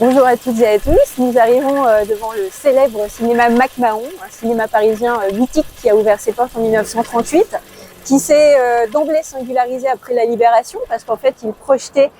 Bonjour à toutes et à tous, nous arrivons devant le célèbre cinéma McMahon, un cinéma parisien mythique qui a ouvert ses portes en 1938, qui s'est d'emblée singularisé après la Libération parce qu'en fait il projetait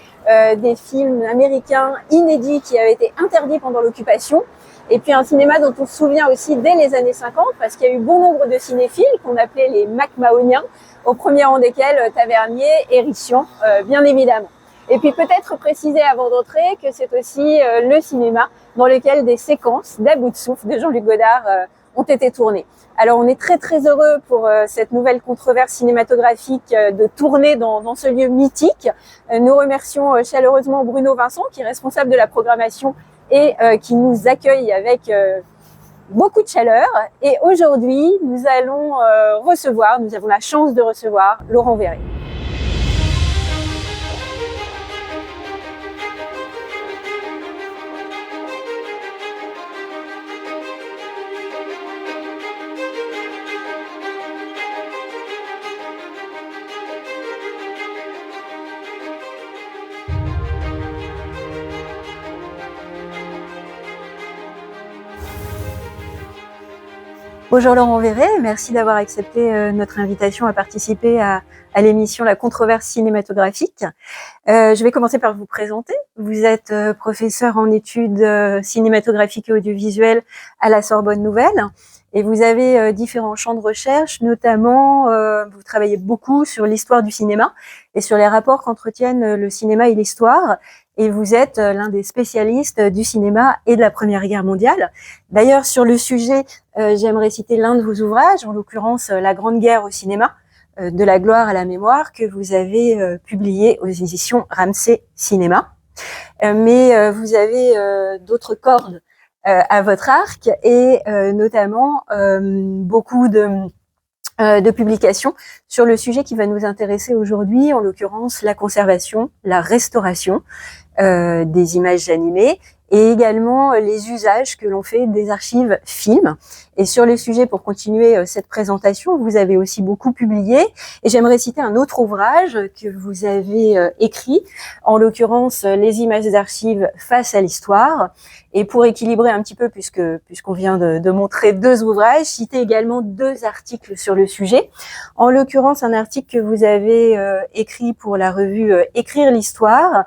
des films américains inédits qui avaient été interdits pendant l'occupation. Et puis un cinéma dont on se souvient aussi dès les années 50 parce qu'il y a eu bon nombre de cinéphiles qu'on appelait les McMahoniens, au premier rang desquels Tavernier et Richian, bien évidemment. Et puis peut-être préciser avant d'entrer que c'est aussi le cinéma dans lequel des séquences d'À bout de souffle de Jean-Luc Godard ont été tournées. Alors on est très très heureux pour cette nouvelle controverse cinématographique de tourner dans ce lieu mythique. Nous remercions chaleureusement Bruno Vincent qui est responsable de la programmation et qui nous accueille avec beaucoup de chaleur. Et aujourd'hui nous avons la chance de recevoir Laurent Verret. Bonjour Laurent Verret, merci d'avoir accepté notre invitation à participer à l'émission La Controverse cinématographique. Je vais commencer par vous présenter. Vous êtes professeur en études cinématographiques et audiovisuelles à la Sorbonne Nouvelle et vous avez différents champs de recherche, notamment vous travaillez beaucoup sur l'histoire du cinéma et sur les rapports qu'entretiennent le cinéma et l'histoire. Et vous êtes l'un des spécialistes du cinéma et de la Première Guerre mondiale. D'ailleurs, sur le sujet, j'aimerais citer l'un de vos ouvrages, en l'occurrence La Grande Guerre au cinéma, de la gloire à la mémoire, que vous avez publié aux éditions Ramsay Cinéma. Mais vous avez d'autres cordes à votre arc et notamment beaucoup de publications sur le sujet qui va nous intéresser aujourd'hui, en l'occurrence la conservation, la restauration des images animées et également les usages que l'on fait des archives films. Et sur le sujet, pour continuer cette présentation, vous avez aussi beaucoup publié et j'aimerais citer un autre ouvrage que vous avez écrit, en l'occurrence Les images d'archives face à l'histoire. Et pour équilibrer un petit peu, puisqu'on vient de montrer deux ouvrages, citer également deux articles sur le sujet. En l'occurrence, un article que vous avez écrit pour la revue Écrire l'histoire,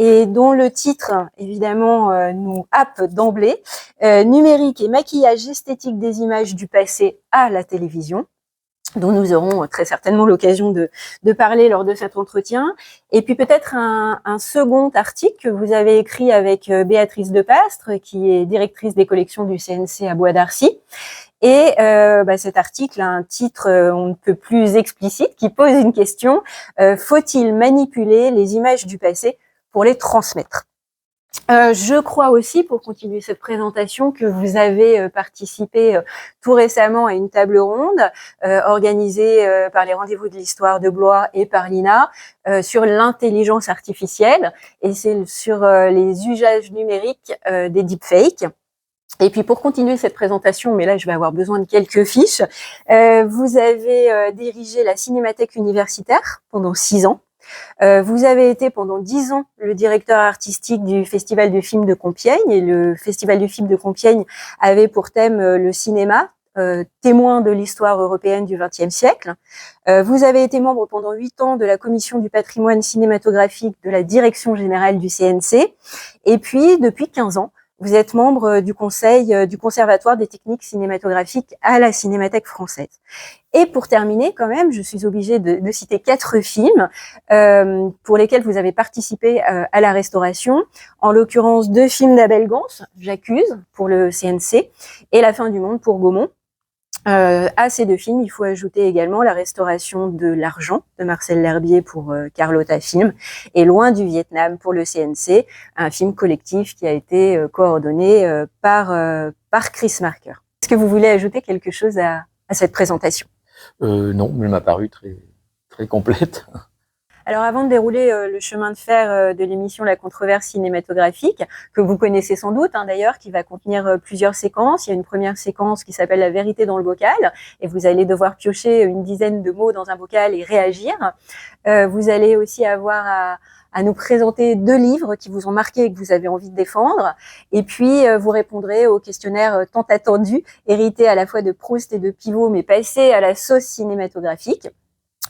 et dont le titre, évidemment, nous happe d'emblée, numérique et maquillage esthétique des images du passé à la télévision, dont nous aurons très certainement l'occasion de parler lors de cet entretien. Et puis peut-être un second article que vous avez écrit avec Béatrice Depastre, qui est directrice des collections du CNC à Bois d'Arcy. Et cet article a un titre on ne peut plus explicite, qui pose une question, faut-il manipuler les images du passé pour les transmettre? Je crois aussi, pour continuer cette présentation, que vous avez participé tout récemment à une table ronde organisée par les Rendez-vous de l'Histoire de Blois et par l'INA sur l'intelligence artificielle, et c'est sur les usages numériques des deepfakes. Et puis pour continuer cette présentation, mais là je vais avoir besoin de quelques fiches, vous avez dirigé la Cinémathèque universitaire pendant 6 ans. Vous avez été pendant 10 ans le directeur artistique du Festival du film de Compiègne, et le Festival du film de Compiègne avait pour thème le cinéma, témoin de l'histoire européenne du XXe siècle. Vous avez été membre pendant 8 ans de la Commission du patrimoine cinématographique de la Direction générale du CNC, et puis depuis 15 ans, vous êtes membre du conseil du Conservatoire des techniques cinématographiques à la Cinémathèque française. Et pour terminer, quand même, je suis obligée de citer 4 films pour lesquels vous avez participé à la restauration. En l'occurrence, 2 films d'Abel Gans, J'accuse pour le CNC et La fin du monde pour Gaumont. À ces 2 films, il faut ajouter également la restauration de L'Argent de Marcel L'Herbier pour Carlotta Film et Loin du Vietnam pour le CNC, un film collectif qui a été coordonné par Chris Marker. Est-ce que vous voulez ajouter quelque chose à cette présentation? Non, mais elle m'a paru très complète. Alors avant de dérouler le chemin de fer de l'émission La Controverse cinématographique, que vous connaissez sans doute d'ailleurs, qui va contenir plusieurs séquences. Il y a une première séquence qui s'appelle La vérité dans le bocal, et vous allez devoir piocher une dizaine de mots dans un bocal et réagir. Vous allez aussi avoir à nous présenter 2 livres qui vous ont marqué et que vous avez envie de défendre. Et puis, vous répondrez au questionnaire tant attendu, hérité à la fois de Proust et de Pivot, mais passé à la sauce cinématographique,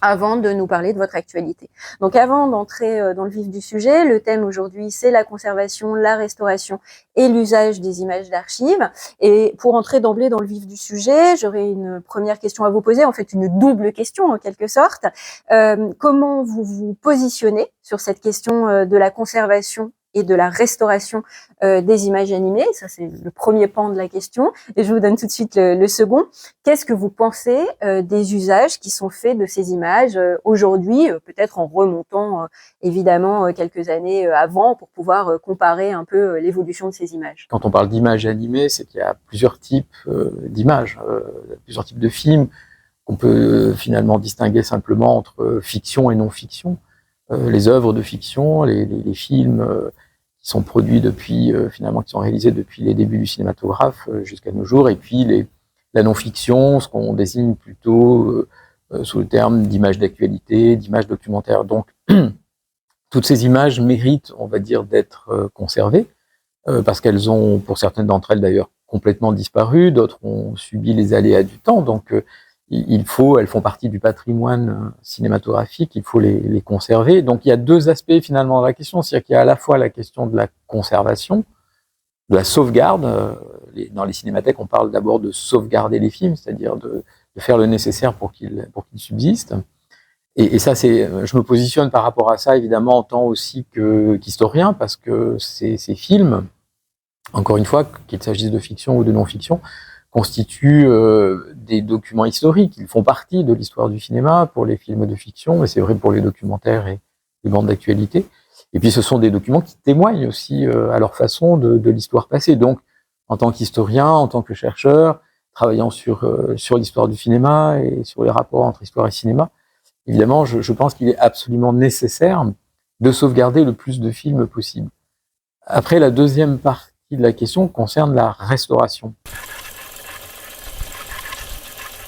avant de nous parler de votre actualité. Donc avant d'entrer dans le vif du sujet, le thème aujourd'hui, c'est la conservation, la restauration et l'usage des images d'archives. Et pour entrer d'emblée dans le vif du sujet, j'aurais une première question à vous poser, en fait une double question en quelque sorte. Comment vous vous positionnez sur cette question de la conservation et de la restauration des images animées? Ça, c'est le premier pan de la question. Et je vous donne tout de suite le second. Qu'est-ce que vous pensez des usages qui sont faits de ces images aujourd'hui, peut-être en remontant évidemment quelques années avant pour pouvoir comparer un peu l'évolution de ces images? Quand on parle d'images animées, c'est qu'il y a plusieurs types d'images, plusieurs types de films qu'on peut finalement distinguer simplement entre fiction et non-fiction. Les œuvres de fiction, les films qui sont produits depuis, finalement, qui sont réalisés depuis les débuts du cinématographe jusqu'à nos jours, et puis la non-fiction, ce qu'on désigne plutôt sous le terme d'images d'actualité, d'images documentaires. Donc, toutes ces images méritent, on va dire, d'être conservées, parce qu'elles ont, pour certaines d'entre elles d'ailleurs, complètement disparu, d'autres ont subi les aléas du temps, donc elles font partie du patrimoine cinématographique, il faut les conserver. Donc il y a 2 aspects finalement dans la question, c'est-à-dire qu'il y a à la fois la question de la conservation, de la sauvegarde. Dans les cinémathèques, on parle d'abord de sauvegarder les films, c'est-à-dire de faire le nécessaire pour qu'ils subsistent. Et ça, je me positionne par rapport à ça, évidemment, en tant aussi qu'historien, parce que ces films, encore une fois, qu'il s'agisse de fiction ou de non-fiction, constituent des documents historiques. Ils font partie de l'histoire du cinéma pour les films de fiction, mais c'est vrai pour les documentaires et les bandes d'actualité. Et puis ce sont des documents qui témoignent aussi à leur façon de l'histoire passée. Donc, en tant qu'historien, en tant que chercheur, travaillant sur l'histoire du cinéma et sur les rapports entre histoire et cinéma, évidemment, je pense qu'il est absolument nécessaire de sauvegarder le plus de films possible. Après, la deuxième partie de la question concerne la restauration.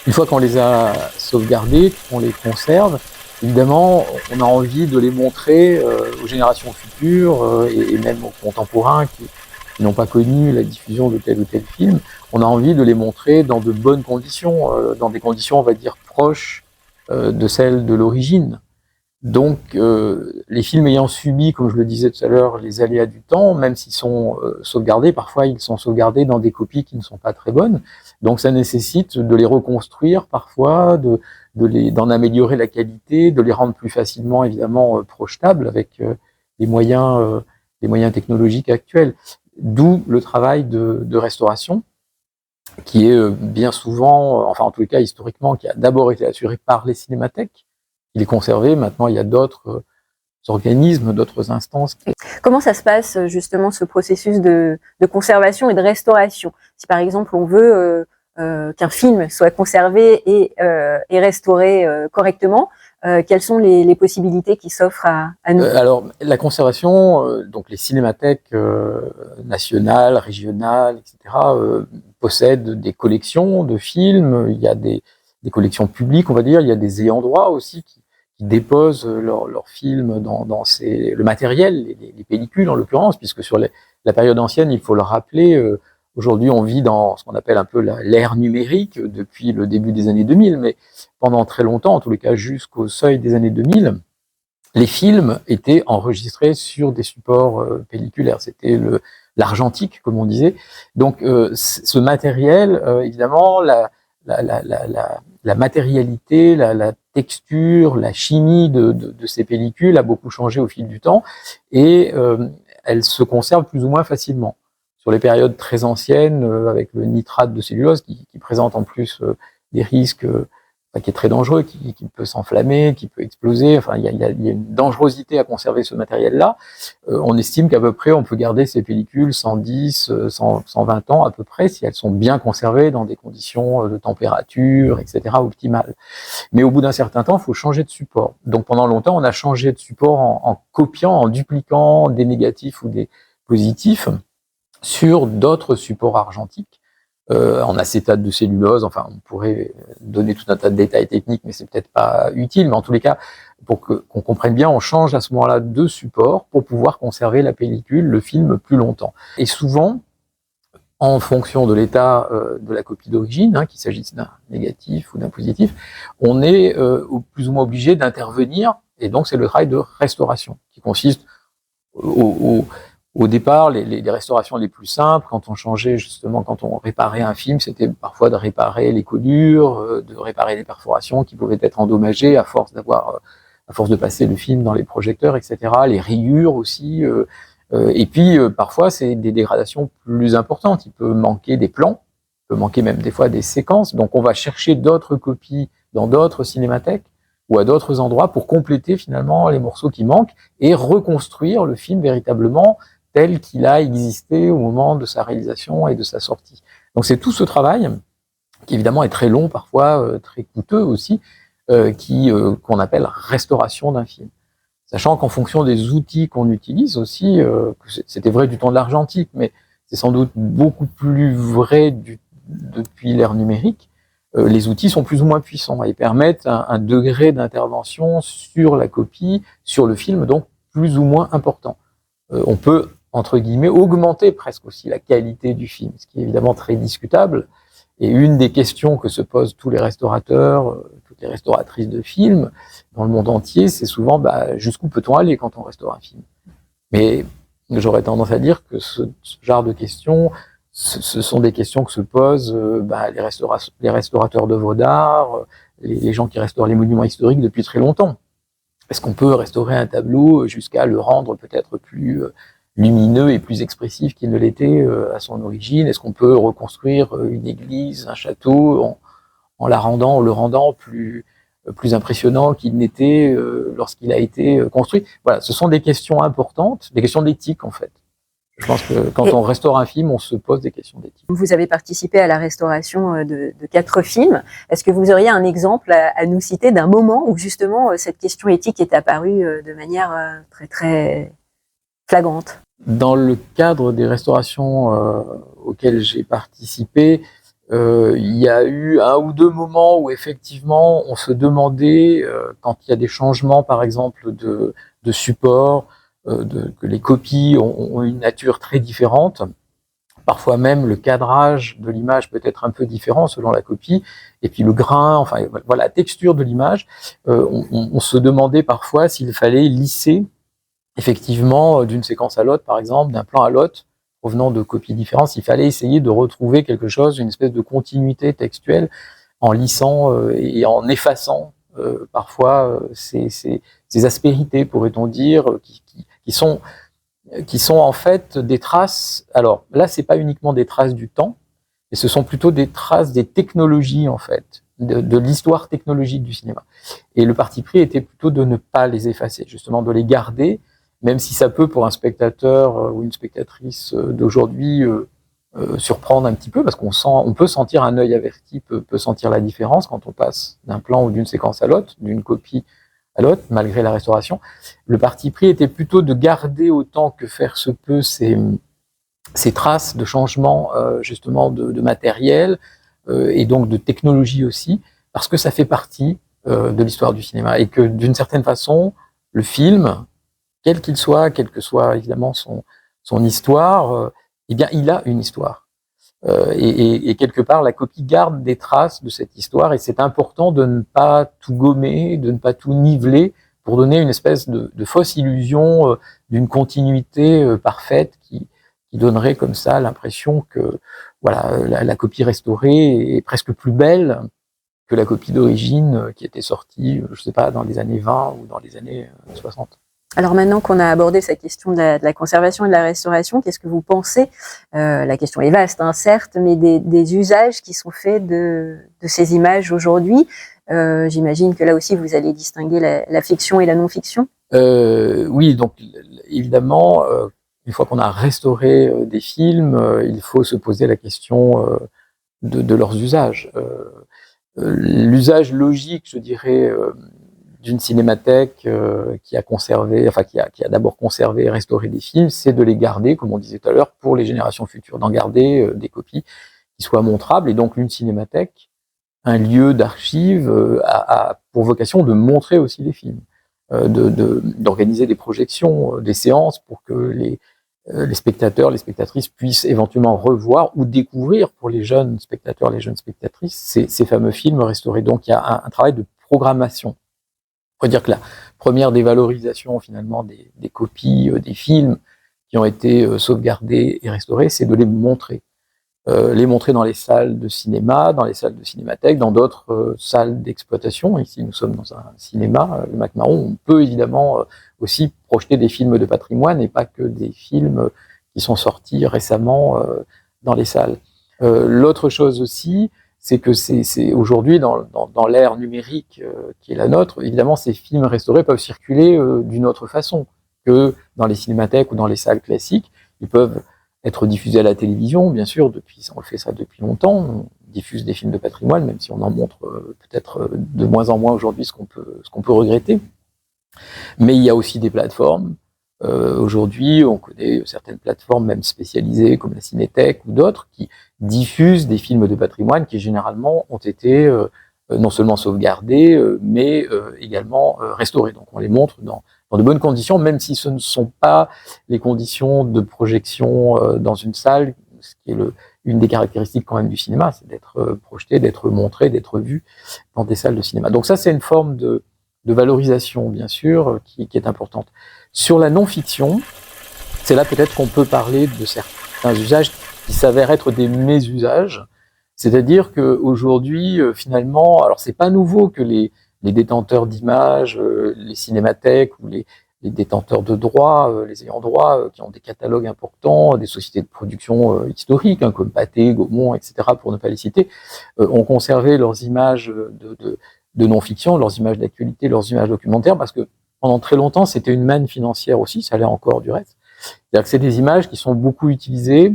Une fois qu'on les a sauvegardés, qu'on les conserve, évidemment, on a envie de les montrer aux générations futures et même aux contemporains qui n'ont pas connu la diffusion de tel ou tel film. On a envie de les montrer dans de bonnes conditions, dans des conditions, on va dire, proches de celles de l'origine. Donc, les films ayant subi, comme je le disais tout à l'heure, les aléas du temps, même s'ils sont sauvegardés, parfois ils sont sauvegardés dans des copies qui ne sont pas très bonnes. Donc, ça nécessite de les reconstruire parfois, d'en améliorer la qualité, de les rendre plus facilement, évidemment, projetables avec les moyens technologiques actuels. D'où le travail de restauration, qui est bien souvent, enfin en tous les cas historiquement, qui a d'abord été assuré par les cinémathèques. Il est conservé. Maintenant, il y a d'autres organismes, d'autres instances. Comment ça se passe justement ce processus de conservation et de restauration? Si par exemple on veut qu'un film soit conservé et restauré correctement, quelles sont les possibilités qui s'offrent à nous? Alors la conservation, donc les cinémathèques nationales, régionales, etc., possèdent des collections de films. Il y a des collections publiques, on va dire. Il y a des ayants droit aussi qui déposent leurs films dans le matériel, les pellicules en l'occurrence, puisque sur la période ancienne, il faut le rappeler, aujourd'hui on vit dans ce qu'on appelle un peu l'ère numérique depuis le début des années 2000, mais pendant très longtemps, en tous les cas jusqu'au seuil des années 2000, les films étaient enregistrés sur des supports pelliculaires. C'était l'argentique, comme on disait. Donc ce matériel, évidemment, la matérialité, la texture, la chimie de ces pellicules a beaucoup changé au fil du temps et elles se conservent plus ou moins facilement. Sur les périodes très anciennes, avec le nitrate de cellulose qui présente en plus des risques, qui est très dangereux, qui peut s'enflammer, qui peut exploser. Enfin, il y a une dangerosité à conserver ce matériel-là. On estime qu'à peu près, on peut garder ces pellicules 110, 120 ans à peu près, si elles sont bien conservées dans des conditions de température, etc., optimales. Mais au bout d'un certain temps, il faut changer de support. Donc pendant longtemps, on a changé de support en copiant, en dupliquant des négatifs ou des positifs sur d'autres supports argentiques. en acétate de cellulose. Enfin, on pourrait donner tout un tas de détails techniques, mais c'est peut-être pas utile. Mais en tous les cas, pour qu'on comprenne bien, on change à ce moment-là de support pour pouvoir conserver la pellicule, le film, plus longtemps. Et souvent, en fonction de l'état de la copie d'origine, qu'il s'agisse d'un négatif ou d'un positif, on est plus ou moins obligé d'intervenir. Et donc, c'est le travail de restauration qui consiste au départ, les restaurations les plus simples, quand on changeait justement, quand on réparait un film, c'était parfois de réparer les collures, de réparer les perforations qui pouvaient être endommagées à force de passer le film dans les projecteurs, etc. Les rayures aussi. Et puis parfois, c'est des dégradations plus importantes. Il peut manquer des plans, il peut manquer même des fois des séquences. Donc, on va chercher d'autres copies dans d'autres cinémathèques ou à d'autres endroits pour compléter finalement les morceaux qui manquent et reconstruire le film véritablement tel qu'il a existé au moment de sa réalisation et de sa sortie. Donc c'est tout ce travail, qui évidemment est très long parfois, très coûteux aussi, qu'on appelle restauration d'un film. Sachant qu'en fonction des outils qu'on utilise aussi, c'était vrai du temps de l'argentique, mais c'est sans doute beaucoup plus vrai depuis l'ère numérique, les outils sont plus ou moins puissants et permettent un degré d'intervention sur la copie, sur le film, donc plus ou moins important. On peut, entre guillemets, augmenter presque aussi la qualité du film, ce qui est évidemment très discutable. Et une des questions que se posent tous les restaurateurs, toutes les restauratrices de films dans le monde entier, c'est souvent jusqu'où peut-on aller quand on restaure un film. Mais j'aurais tendance à dire que ce genre de questions, ce sont des questions que se posent les restaurateurs d'œuvres d'art, les gens qui restaurent les monuments historiques depuis très longtemps. Est-ce qu'on peut restaurer un tableau jusqu'à le rendre peut-être plus lumineux et plus expressif qu'il ne l'était à son origine? Est-ce qu'on peut reconstruire une église, un château, en le rendant plus impressionnant qu'il n'était lorsqu'il a été construit? Voilà, ce sont des questions importantes, des questions d'éthique en fait. Je pense que quand on restaure un film, on se pose des questions d'éthique. Vous avez participé à la restauration de 4 films. Est-ce que vous auriez un exemple à nous citer d'un moment où justement cette question éthique est apparue de manière très très flagrante? Dans le cadre des restaurations auxquelles j'ai participé, il y a eu 1 ou 2 moments où effectivement on se demandait, quand il y a des changements par exemple de support, que les copies ont une nature très différente. Parfois même le cadrage de l'image peut être un peu différent selon la copie, et puis le grain, enfin voilà, la texture de l'image. On se demandait parfois s'il fallait lisser effectivement d'une séquence à l'autre, par exemple, d'un plan à l'autre, provenant de copies différentes, s'il fallait essayer de retrouver quelque chose, une espèce de continuité textuelle, en lissant et en effaçant parfois ces aspérités, pourrait-on dire, qui sont en fait des traces. Alors là, c'est pas uniquement des traces du temps, mais ce sont plutôt des traces des technologies en fait, de l'histoire technologique du cinéma. Et le parti pris était plutôt de ne pas les effacer, justement de les garder, même si ça peut pour un spectateur ou une spectatrice d'aujourd'hui surprendre un petit peu, parce on peut sentir, un œil averti peut sentir la différence quand on passe d'un plan ou d'une séquence à l'autre, d'une copie à l'autre, malgré la restauration. Le parti pris était plutôt de garder autant que faire se peut ces traces de changement justement de matériel et donc de technologie aussi, parce que ça fait partie de l'histoire du cinéma, et que d'une certaine façon, le film, quel qu'il soit, quelle que soit évidemment son histoire, eh bien il a une histoire. Et quelque part, la copie garde des traces de cette histoire, et c'est important de ne pas tout gommer, de ne pas tout niveler, pour donner une espèce de fausse illusion d'une continuité parfaite qui donnerait comme ça l'impression que voilà, la copie restaurée est presque plus belle que la copie d'origine qui était sortie, je sais pas, dans les années 20 ou dans les années 60. Alors maintenant qu'on a abordé cette question de la conservation et de la restauration, qu'est-ce que vous pensez, la question est vaste, certes, mais des usages qui sont faits de ces images aujourd'hui? J'imagine que là aussi vous allez distinguer la fiction et la non-fiction. Oui, donc évidemment, une fois qu'on a restauré des films, il faut se poser la question de leurs usages. L'usage logique, je dirais, d'une cinémathèque qui a conservé, enfin qui a d'abord conservé et restauré des films, c'est de les garder, comme on disait tout à l'heure, pour les générations futures, d'en garder des copies qui soit montrable, et donc une cinémathèque, un lieu d'archive, a pour vocation de montrer aussi les films, d'organiser des projections, des séances pour que les spectateurs, les spectatrices puissent éventuellement revoir ou découvrir pour les jeunes spectateurs, les jeunes spectatrices, ces fameux films restaurés. Donc il y a un travail de programmation. On peut dire que la première dévalorisation finalement des copies des films qui ont été sauvegardés et restaurés, c'est de les montrer. Les montrer dans les salles de cinéma, dans les salles de cinémathèque, dans d'autres salles d'exploitation. Ici, nous sommes dans un cinéma, le Mac-Mahon. On peut évidemment aussi projeter des films de patrimoine et pas que des films qui sont sortis récemment dans les salles. L'autre chose aussi, c'est que c'est aujourd'hui, dans l'ère numérique qui est la nôtre, évidemment, ces films restaurés peuvent circuler d'une autre façon que dans les cinémathèques ou dans les salles classiques. Ils peuvent être diffusés à la télévision, bien sûr, on le fait ça depuis longtemps, on diffuse des films de patrimoine, même si on en montre peut-être de moins en moins aujourd'hui, ce qu'on peut regretter. Mais il y a aussi des plateformes. Aujourd'hui, on connaît certaines plateformes même spécialisées, comme la Cinétech ou d'autres, qui diffusent des films de patrimoine qui généralement ont été non seulement sauvegardés, mais également restaurés. Donc on les montre dans de bonnes conditions, même si ce ne sont pas les conditions de projection dans une salle, ce qui est une des caractéristiques quand même du cinéma, c'est d'être projeté, d'être montré, d'être vu dans des salles de cinéma. Donc ça, c'est une forme de valorisation, bien sûr, qui est importante. Sur la non-fiction, c'est là peut-être qu'on peut parler de certains usages qui s'avèrent être des mésusages, c'est-à-dire qu'aujourd'hui, finalement, alors c'est pas nouveau que les détenteurs d'images, les cinémathèques ou les détenteurs de droits, les ayants droit, qui ont des catalogues importants, des sociétés de production historiques, hein, comme Pathé, Gaumont, etc., pour ne pas les citer, ont conservé leurs images de non-fiction, leurs images d'actualité, leurs images documentaires, parce que pendant très longtemps, c'était une manne financière aussi, ça l'est encore du reste. C'est-à-dire que c'est des images qui sont beaucoup utilisées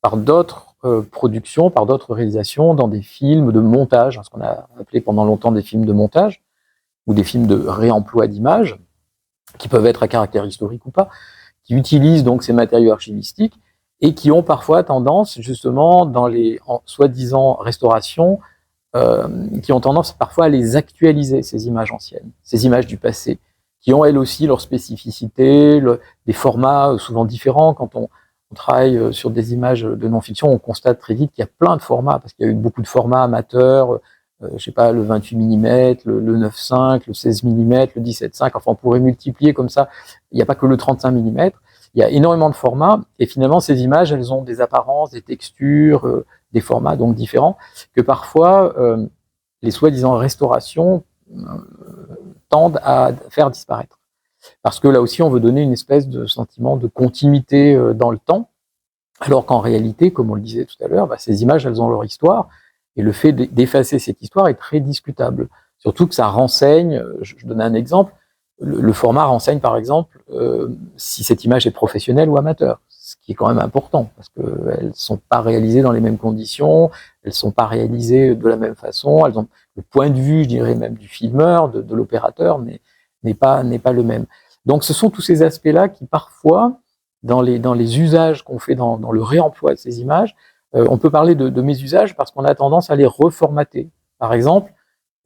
par d'autres productions, par d'autres réalisations, dans des films de montage, ce qu'on a appelé pendant longtemps des films de montage, ou des films de réemploi d'images, qui peuvent être à caractère historique ou pas, qui utilisent donc ces matériaux archivistiques, et qui ont parfois tendance, justement, dans les soi-disant restaurations, qui ont tendance parfois à les actualiser, ces images anciennes, ces images du passé, qui ont elles aussi leurs spécificités, des formats souvent différents. Quand on travaille sur des images de non-fiction, on constate très vite qu'il y a plein de formats, parce qu'il y a eu beaucoup de formats amateurs, je sais pas, le 28 mm, le 9.5, le 16 mm, le 17.5, enfin on pourrait multiplier comme ça, il n'y a pas que le 35 mm, il y a énormément de formats, et finalement ces images, elles ont des apparences, des textures, des formats donc différents, que parfois les soi-disant restaurations tendent à faire disparaître. Parce que là aussi, on veut donner une espèce de sentiment de continuité dans le temps, alors qu'en réalité, comme on le disait tout à l'heure, ces images, elles ont leur histoire, et le fait d'effacer cette histoire est très discutable. Surtout que ça renseigne, je donne un exemple, le format renseigne par exemple si cette image est professionnelle ou amateur, ce qui est quand même important, parce qu'elles ne sont pas réalisées dans les mêmes conditions, elles ne sont pas réalisées de la même façon, elles ont le point de vue, je dirais même, du filmeur, de l'opérateur, n'est pas le même. Donc ce sont tous ces aspects-là qui parfois, dans les usages qu'on fait dans le réemploi de ces images, on peut parler de mésusages parce qu'on a tendance à les reformater. Par exemple,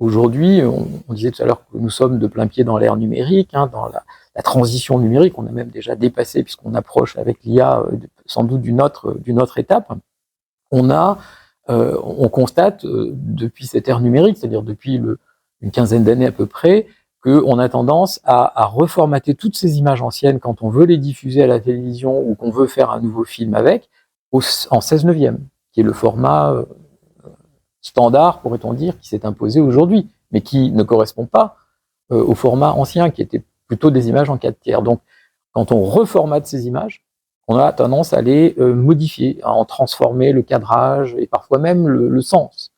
aujourd'hui, on disait tout à l'heure que nous sommes de plein pied dans l'ère numérique, hein, dans la transition numérique, on a même déjà dépassé, puisqu'on approche avec l'IA sans doute d'une autre étape. On constate depuis cette ère numérique, c'est-à-dire depuis une quinzaine d'années à peu près, qu'on a tendance à reformater toutes ces images anciennes quand on veut les diffuser à la télévision ou qu'on veut faire un nouveau film avec, en 16/9, qui est le format standard, pourrait-on dire, qui s'est imposé aujourd'hui, mais qui ne correspond pas au format ancien, qui était plutôt des images en 4/3. Donc, quand on reformate ces images, on a tendance à les modifier, à en transformer le cadrage et parfois même le sens.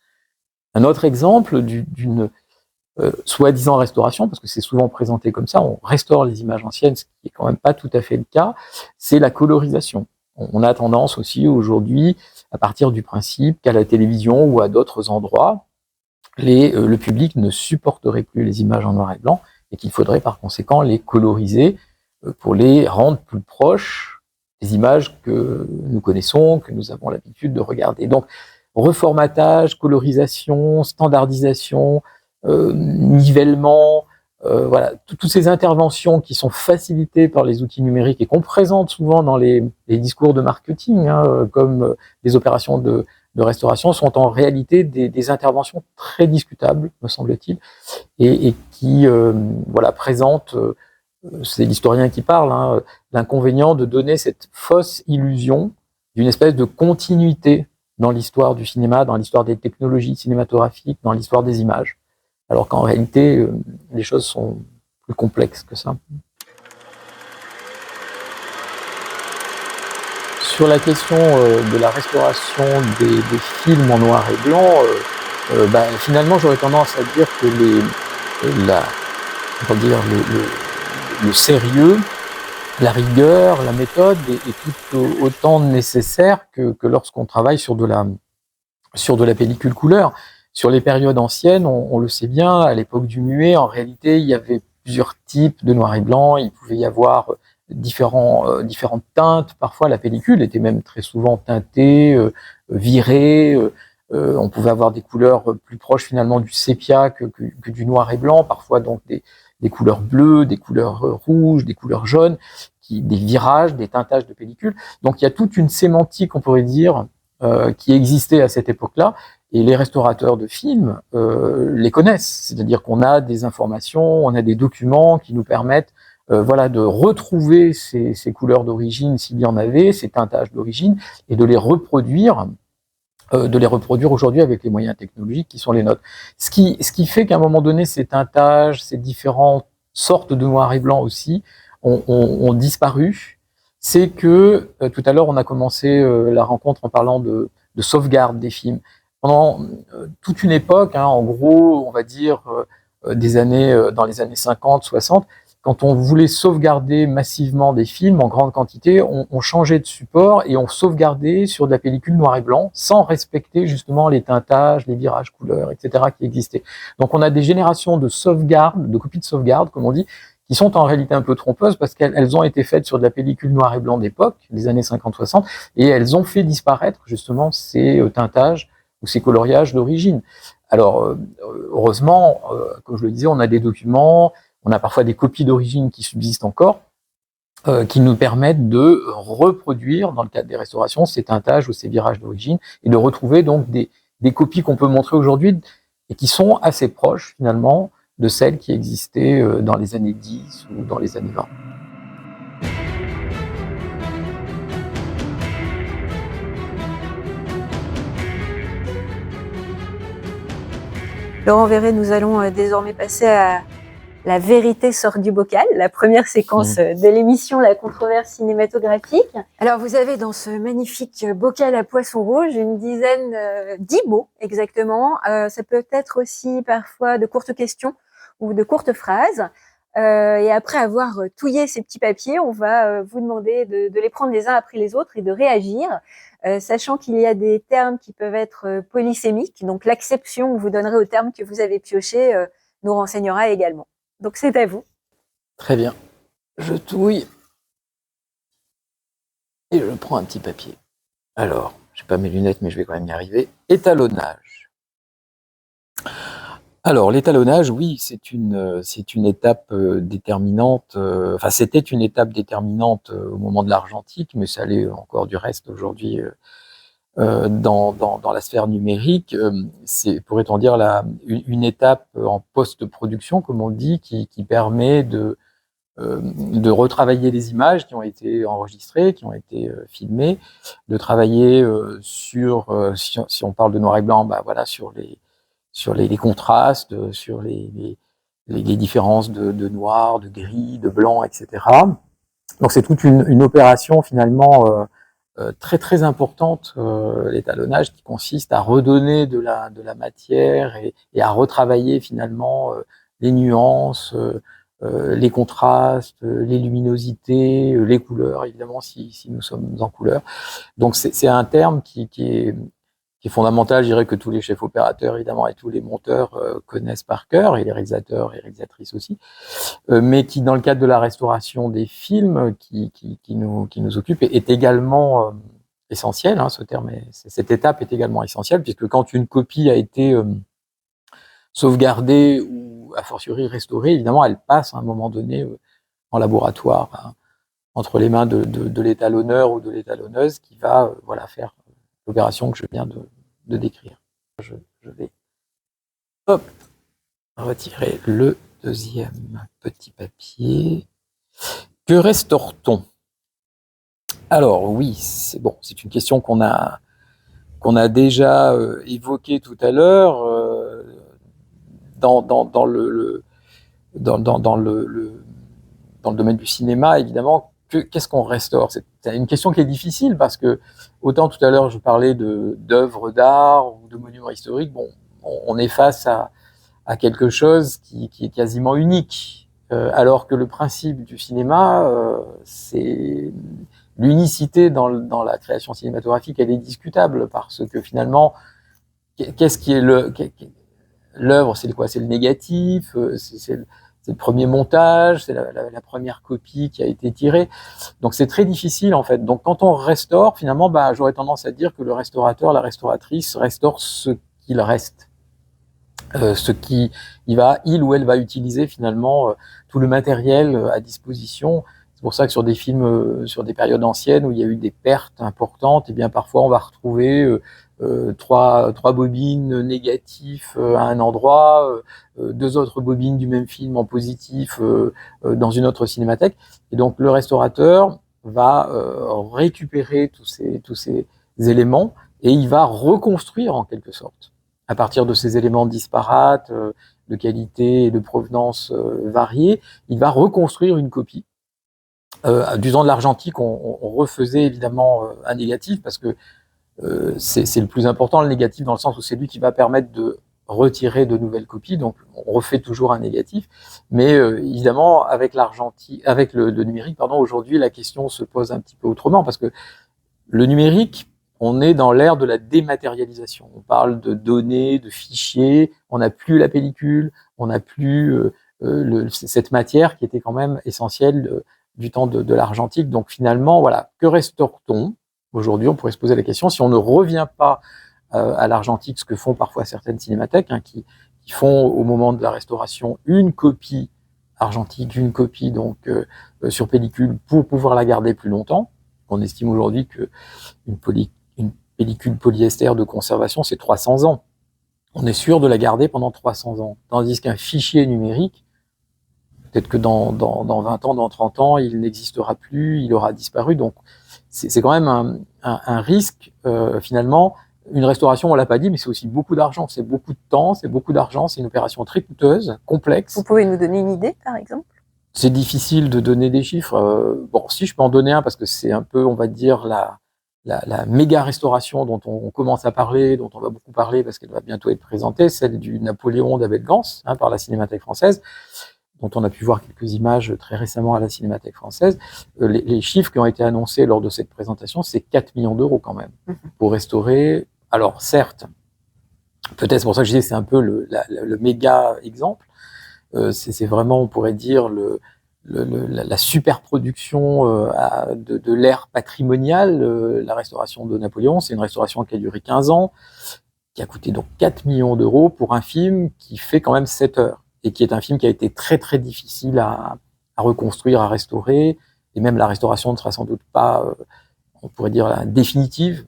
Un autre exemple d'une soi-disant restauration, parce que c'est souvent présenté comme ça, on restaure les images anciennes, ce qui est quand même pas tout à fait le cas, c'est la colorisation. On a tendance aussi aujourd'hui à partir du principe qu'à la télévision ou à d'autres endroits, le public ne supporterait plus les images en noir et blanc et qu'il faudrait par conséquent les coloriser pour les rendre plus proches des images que nous connaissons, que nous avons l'habitude de regarder. Donc, reformatage, colorisation, standardisation, nivellement, voilà, toutes ces interventions qui sont facilitées par les outils numériques et qu'on présente souvent dans les discours de marketing, comme des opérations de restauration, sont en réalité des interventions très discutables, me semble-t-il, et qui voilà, présentent, c'est l'historien qui parle, l'inconvénient de donner cette fausse illusion d'une espèce de continuité dans l'histoire du cinéma, dans l'histoire des technologies cinématographiques, dans l'histoire des images. Alors qu'en réalité, les choses sont plus complexes que ça. Sur la question de la restauration des films en noir et blanc, finalement, j'aurais tendance à dire que le sérieux, la rigueur, la méthode est tout autant nécessaire que lorsqu'on travaille sur de la pellicule couleur. Sur les périodes anciennes, on le sait bien, à l'époque du muet, en réalité, il y avait plusieurs types de noir et blanc. Il pouvait y avoir différentes teintes. Parfois, la pellicule était même très souvent teintée, virée. On pouvait avoir des couleurs plus proches finalement du sépia que du noir et blanc. Parfois, donc des couleurs bleues, des couleurs rouges, des couleurs jaunes, des virages, des teintages de pellicule. Donc, il y a toute une sémantique, on pourrait dire, qui existait à cette époque-là. Et les restaurateurs de films les connaissent, c'est-à-dire qu'on a des informations, on a des documents qui nous permettent de retrouver ces couleurs d'origine s'il y en avait, ces teintages d'origine, et de les reproduire aujourd'hui avec les moyens technologiques qui sont les nôtres. Ce qui fait qu'à un moment donné, ces teintages, ces différentes sortes de noir et blanc aussi ont disparu. C'est que tout à l'heure, on a commencé la rencontre en parlant de sauvegarde des films. Pendant toute une époque, en gros, on va dire dans les années 50, 60, quand on voulait sauvegarder massivement des films en grande quantité, on changeait de support et on sauvegardait sur de la pellicule noir et blanc sans respecter justement les teintages, les virages couleurs, etc. qui existaient. Donc on a des générations de sauvegarde, de copies de sauvegarde, comme on dit, qui sont en réalité un peu trompeuses parce qu'elles ont été faites sur de la pellicule noir et blanc d'époque, des années 50-60, et elles ont fait disparaître justement ces teintages ou ces coloriages d'origine. Alors, heureusement, comme je le disais, on a des documents, on a parfois des copies d'origine qui subsistent encore, qui nous permettent de reproduire, dans le cadre des restaurations, ces teintages ou ces virages d'origine, et de retrouver donc des copies qu'on peut montrer aujourd'hui, et qui sont assez proches, finalement, de celles qui existaient dans les années 10 ou dans les années 20. Laurent Verret, nous allons désormais passer à La vérité sort du bocal, la première séquence de l'émission La controverse cinématographique. Alors, vous avez dans ce magnifique bocal à poisson rouge une dizaine, 10 mots exactement. Ça peut être aussi parfois de courtes questions ou de courtes phrases. Et après avoir touillé ces petits papiers, on va vous demander de les prendre les uns après les autres et de réagir. Sachant qu'il y a des termes qui peuvent être polysémiques, donc l'acception que vous donnerez aux termes que vous avez piochés nous renseignera également. Donc c'est à vous. Très bien. Je touille et je prends un petit papier. Alors, je n'ai pas mes lunettes, mais je vais quand même y arriver. Étalonnage. Alors, l'étalonnage, oui, c'est une étape déterminante. Enfin, c'était une étape déterminante au moment de l'argentique, mais ça l'est encore du reste aujourd'hui dans la sphère numérique. C'est, pourrait-on dire, une étape en post-production, comme on dit, qui permet de retravailler les images qui ont été enregistrées, qui ont été filmées, de travailler si on parle de noir et blanc, sur les contrastes, sur les différences de noir, de gris, de blanc, etc. Donc c'est toute une opération finalement très très importante, l'étalonnage, qui consiste à redonner de la matière et à retravailler finalement les nuances, les contrastes, les luminosités, les couleurs, évidemment si nous sommes en couleur. Donc c'est un terme qui est fondamental, je dirais que tous les chefs opérateurs, évidemment, et tous les monteurs connaissent par cœur, et les réalisateurs et réalisatrices aussi, mais qui, dans le cadre de la restauration des films qui nous occupe, est également essentiel, hein, cette étape est également essentielle, puisque quand une copie a été sauvegardée ou a fortiori restaurée, évidemment, elle passe à un moment donné en laboratoire, hein, entre les mains de l'étalonneur ou de l'étalonneuse qui va faire l'opération que je viens de décrire. Je vais retirer le deuxième petit papier. Que restaure-t-on? Alors oui, c'est une question qu'on a déjà évoquée tout à l'heure dans le domaine du cinéma, évidemment. Qu'est-ce qu'on restaure? C'est une question qui est difficile parce que autant tout à l'heure je parlais d'œuvres d'art ou de monuments historiques, on est face à quelque chose qui est quasiment unique, alors que le principe du cinéma, c'est l'unicité dans la création cinématographique, elle est discutable parce que finalement, qu'est-ce qui est l'œuvre? C'est quoi? C'est le négatif, c'est le premier montage, c'est la première copie qui a été tirée. Donc c'est très difficile en fait. Donc quand on restaure, finalement, j'aurais tendance à dire que le restaurateur, la restauratrice restaure ce qu'il reste. Il ou elle va utiliser finalement tout le matériel à disposition. C'est pour ça que sur des films, sur des périodes anciennes où il y a eu des pertes importantes, et bien parfois on va retrouver trois bobines négatifs à un endroit, deux autres bobines du même film en positif dans une autre cinémathèque. Et donc le restaurateur va récupérer tous ces éléments et il va reconstruire en quelque sorte à partir de ces éléments disparates, de qualité et de provenance variées, il va reconstruire une copie. D'usant de l'argentique, on refaisait évidemment un négatif parce que c'est le plus important, le négatif, dans le sens où c'est lui qui va permettre de retirer de nouvelles copies. Donc, on refait toujours un négatif. Mais évidemment, avec l'argentique, avec le numérique, aujourd'hui, la question se pose un petit peu autrement parce que le numérique, on est dans l'ère de la dématérialisation. On parle de données, de fichiers. On n'a plus la pellicule, on n'a plus cette matière qui était quand même essentielle du temps de l'argentique. Donc finalement, voilà, que restaure-t-on? Aujourd'hui, on pourrait se poser la question, si on ne revient pas à l'argentique, ce que font parfois certaines cinémathèques, hein, qui font au moment de la restauration une copie argentique, une copie donc sur pellicule pour pouvoir la garder plus longtemps. On estime aujourd'hui que une pellicule polyester de conservation, c'est 300 ans. On est sûr de la garder pendant 300 ans. Tandis qu'un fichier numérique, peut-être que dans 20 ans, dans 30 ans, il n'existera plus, il aura disparu. Donc, c'est quand même un risque, finalement. Une restauration, on l'a pas dit, mais c'est aussi beaucoup d'argent. C'est beaucoup de temps, c'est beaucoup d'argent. C'est une opération très coûteuse, complexe. Vous pouvez nous donner une idée, par exemple? C'est difficile de donner des chiffres. Si je peux en donner un, parce que c'est un peu, on va dire, la méga restauration dont on commence à parler, dont on va beaucoup parler parce qu'elle va bientôt être présentée, celle du Napoléon d'Abel Gans, hein, par la Cinémathèque française, dont on a pu voir quelques images très récemment à la Cinémathèque française. Les chiffres qui ont été annoncés lors de cette présentation, c'est 4 millions d'euros quand même, pour restaurer. Alors certes, peut-être c'est pour ça que je disais que c'est un peu le méga exemple. C'est vraiment, on pourrait dire, la superproduction de l'ère patrimoniale. La restauration de Napoléon, c'est une restauration qui a duré 15 ans, qui a coûté donc 4 millions d'euros pour un film qui fait quand même 7 heures, et qui est un film qui a été très très difficile à reconstruire, à restaurer, et même la restauration ne sera sans doute pas, on pourrait dire, définitive,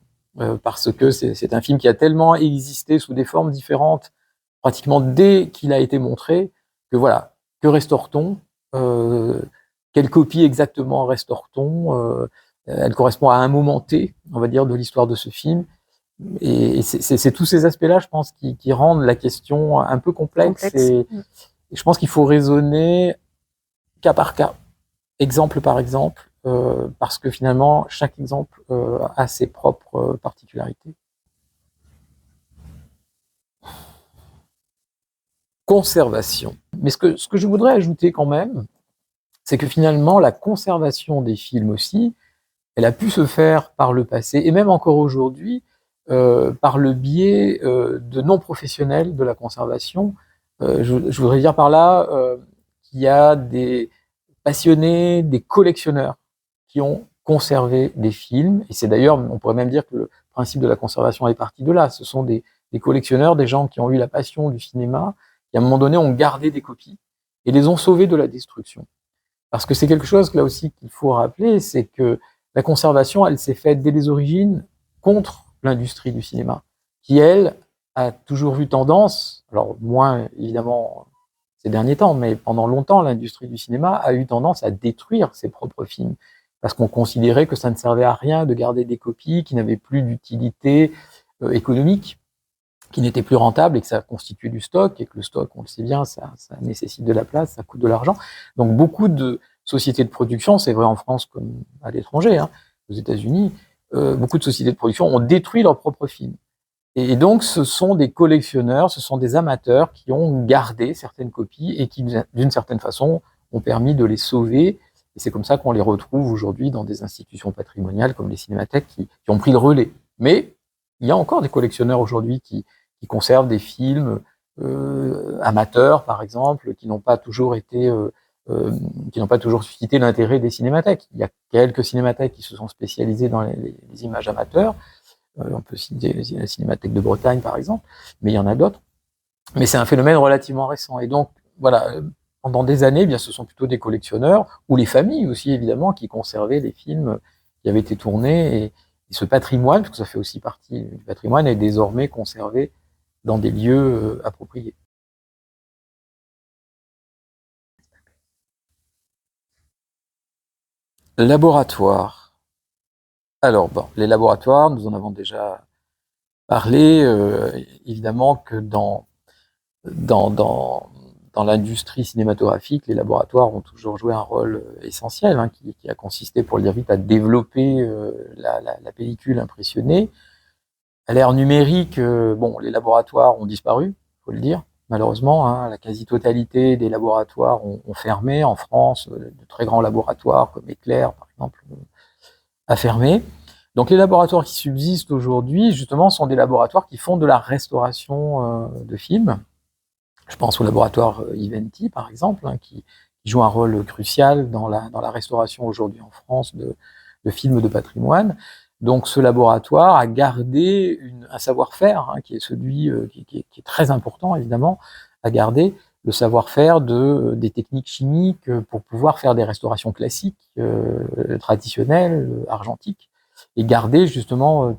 parce que c'est un film qui a tellement existé sous des formes différentes, pratiquement dès qu'il a été montré, que voilà, que restaure-t-on? Quelle copie exactement restaure-t-on? Elle correspond à un moment T, on va dire, de l'histoire de ce film. Et c'est tous ces aspects-là, je pense, qui rendent la question un peu complexe. Et je pense qu'il faut raisonner cas par cas, exemple par exemple, parce que finalement, chaque exemple a ses propres particularités. Conservation. Mais ce que je voudrais ajouter quand même, c'est que finalement, la conservation des films aussi, elle a pu se faire par le passé, et même encore aujourd'hui, par le biais de non-professionnels de la conservation. Je voudrais dire par là qu'il y a des passionnés, des collectionneurs qui ont conserver des films, et c'est d'ailleurs, on pourrait même dire que le principe de la conservation est parti de là. Ce sont des collectionneurs, des gens qui ont eu la passion du cinéma, qui à un moment donné ont gardé des copies et les ont sauvés de la destruction. Parce que c'est quelque chose là aussi qu'il faut rappeler, c'est que la conservation, elle s'est faite dès les origines contre l'industrie du cinéma, qui elle a toujours eu tendance, alors moins évidemment ces derniers temps, mais pendant longtemps, l'industrie du cinéma a eu tendance à détruire ses propres films, parce qu'on considérait que ça ne servait à rien de garder des copies qui n'avaient plus d'utilité économique, qui n'était plus rentable et que ça constituait du stock, et que le stock, on le sait bien, ça nécessite de la place, ça coûte de l'argent. Donc beaucoup de sociétés de production, c'est vrai en France comme à l'étranger, hein, aux États-Unis, beaucoup de sociétés de production ont détruit leurs propres films. Et donc ce sont des collectionneurs, ce sont des amateurs qui ont gardé certaines copies et qui, d'une certaine façon, ont permis de les sauver. Et c'est comme ça qu'on les retrouve aujourd'hui dans des institutions patrimoniales comme les cinémathèques qui ont pris le relais. Mais il y a encore des collectionneurs aujourd'hui qui conservent des films amateurs, par exemple, qui n'ont pas toujours été, qui n'ont pas toujours suscité l'intérêt des cinémathèques. Il y a quelques cinémathèques qui se sont spécialisées dans les images amateurs. On peut citer la Cinémathèque de Bretagne, par exemple, mais il y en a d'autres. Mais c'est un phénomène relativement récent. Et donc, voilà, pendant des années, eh bien, ce sont plutôt des collectionneurs, ou les familles aussi, évidemment, qui conservaient les films qui avaient été tournés. Et ce patrimoine, parce que ça fait aussi partie du patrimoine, est désormais conservé dans des lieux appropriés. Laboratoire. Alors, bon, les laboratoires, nous en avons déjà parlé. Évidemment que dans l'industrie cinématographique, les laboratoires ont toujours joué un rôle essentiel, hein, qui a consisté, pour le dire vite, à développer la pellicule impressionnée. À l'ère numérique, bon, les laboratoires ont disparu, faut le dire, malheureusement. Hein, la quasi-totalité des laboratoires ont fermé. En France, de très grands laboratoires comme Éclair, par exemple, a fermé. Donc les laboratoires qui subsistent aujourd'hui, justement, sont des laboratoires qui font de la restauration de films. Je pense au laboratoire Eventi, par exemple, hein, qui joue un rôle crucial dans la restauration aujourd'hui en France de films de patrimoine. Donc ce laboratoire a gardé un savoir-faire, hein, qui est celui qui est très important, évidemment, à garder le savoir-faire des techniques chimiques pour pouvoir faire des restaurations classiques, traditionnelles, argentiques, et garder justement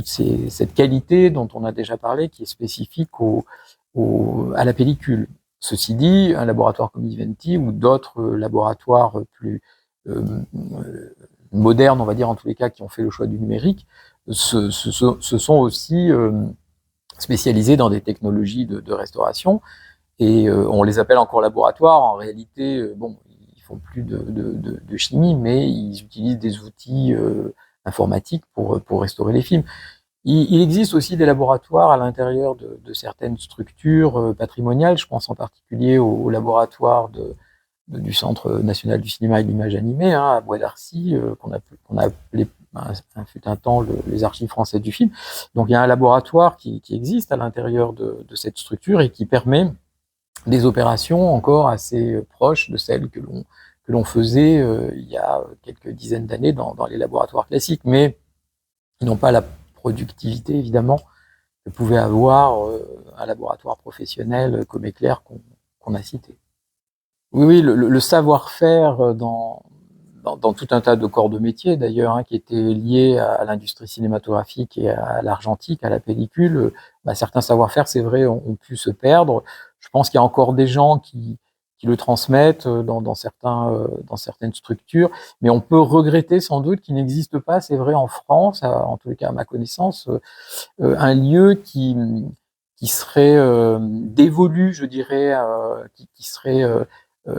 cette qualité dont on a déjà parlé, qui est spécifique à la pellicule. Ceci dit, un laboratoire comme Eventi ou d'autres laboratoires plus modernes, on va dire en tous les cas, qui ont fait le choix du numérique, se sont aussi spécialisés dans des technologies de restauration, et on les appelle encore laboratoires. En réalité, bon, ils font plus de chimie, mais ils utilisent des outils informatiques pour restaurer les films. Il existe aussi des laboratoires à l'intérieur de certaines structures patrimoniales. Je pense en particulier au laboratoire du Centre national du cinéma et de l'image animée, hein, à Bois d'Arcy, qu'on a appelé fut un temps les archives françaises du film. Donc il y a un laboratoire qui existe à l'intérieur de cette structure et qui permet des opérations encore assez proches de celles que l'on faisait il y a quelques dizaines d'années dans les laboratoires classiques, mais ils n'ont pas la productivité, évidemment, que pouvait avoir un laboratoire professionnel comme Éclair qu'on a cité. Oui, le savoir-faire dans tout un tas de corps de métier, d'ailleurs, hein, qui étaient liés à l'industrie cinématographique et à l'argentique, à la pellicule, certains savoir-faire, c'est vrai, ont pu se perdre. Je pense qu'il y a encore des gens qui le transmettent dans certaines structures, mais on peut regretter sans doute qu'il n'existe pas, c'est vrai, en France, en tous les cas à ma connaissance, un lieu qui serait dévolu, je dirais, qui serait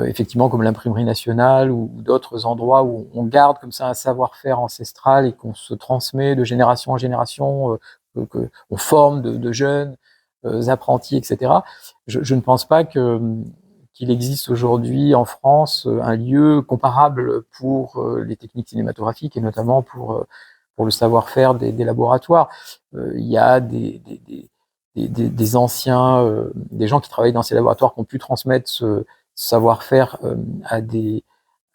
effectivement comme l'imprimerie nationale ou d'autres endroits où on garde comme ça un savoir-faire ancestral et qu'on se transmet de génération en génération, qu'on forme de jeunes apprentis, etc. Je ne pense pas qu'il existe aujourd'hui en France un lieu comparable pour les techniques cinématographiques et notamment pour le savoir-faire des laboratoires. Il y a des anciens, des gens qui travaillent dans ces laboratoires qui ont pu transmettre ce savoir-faire à des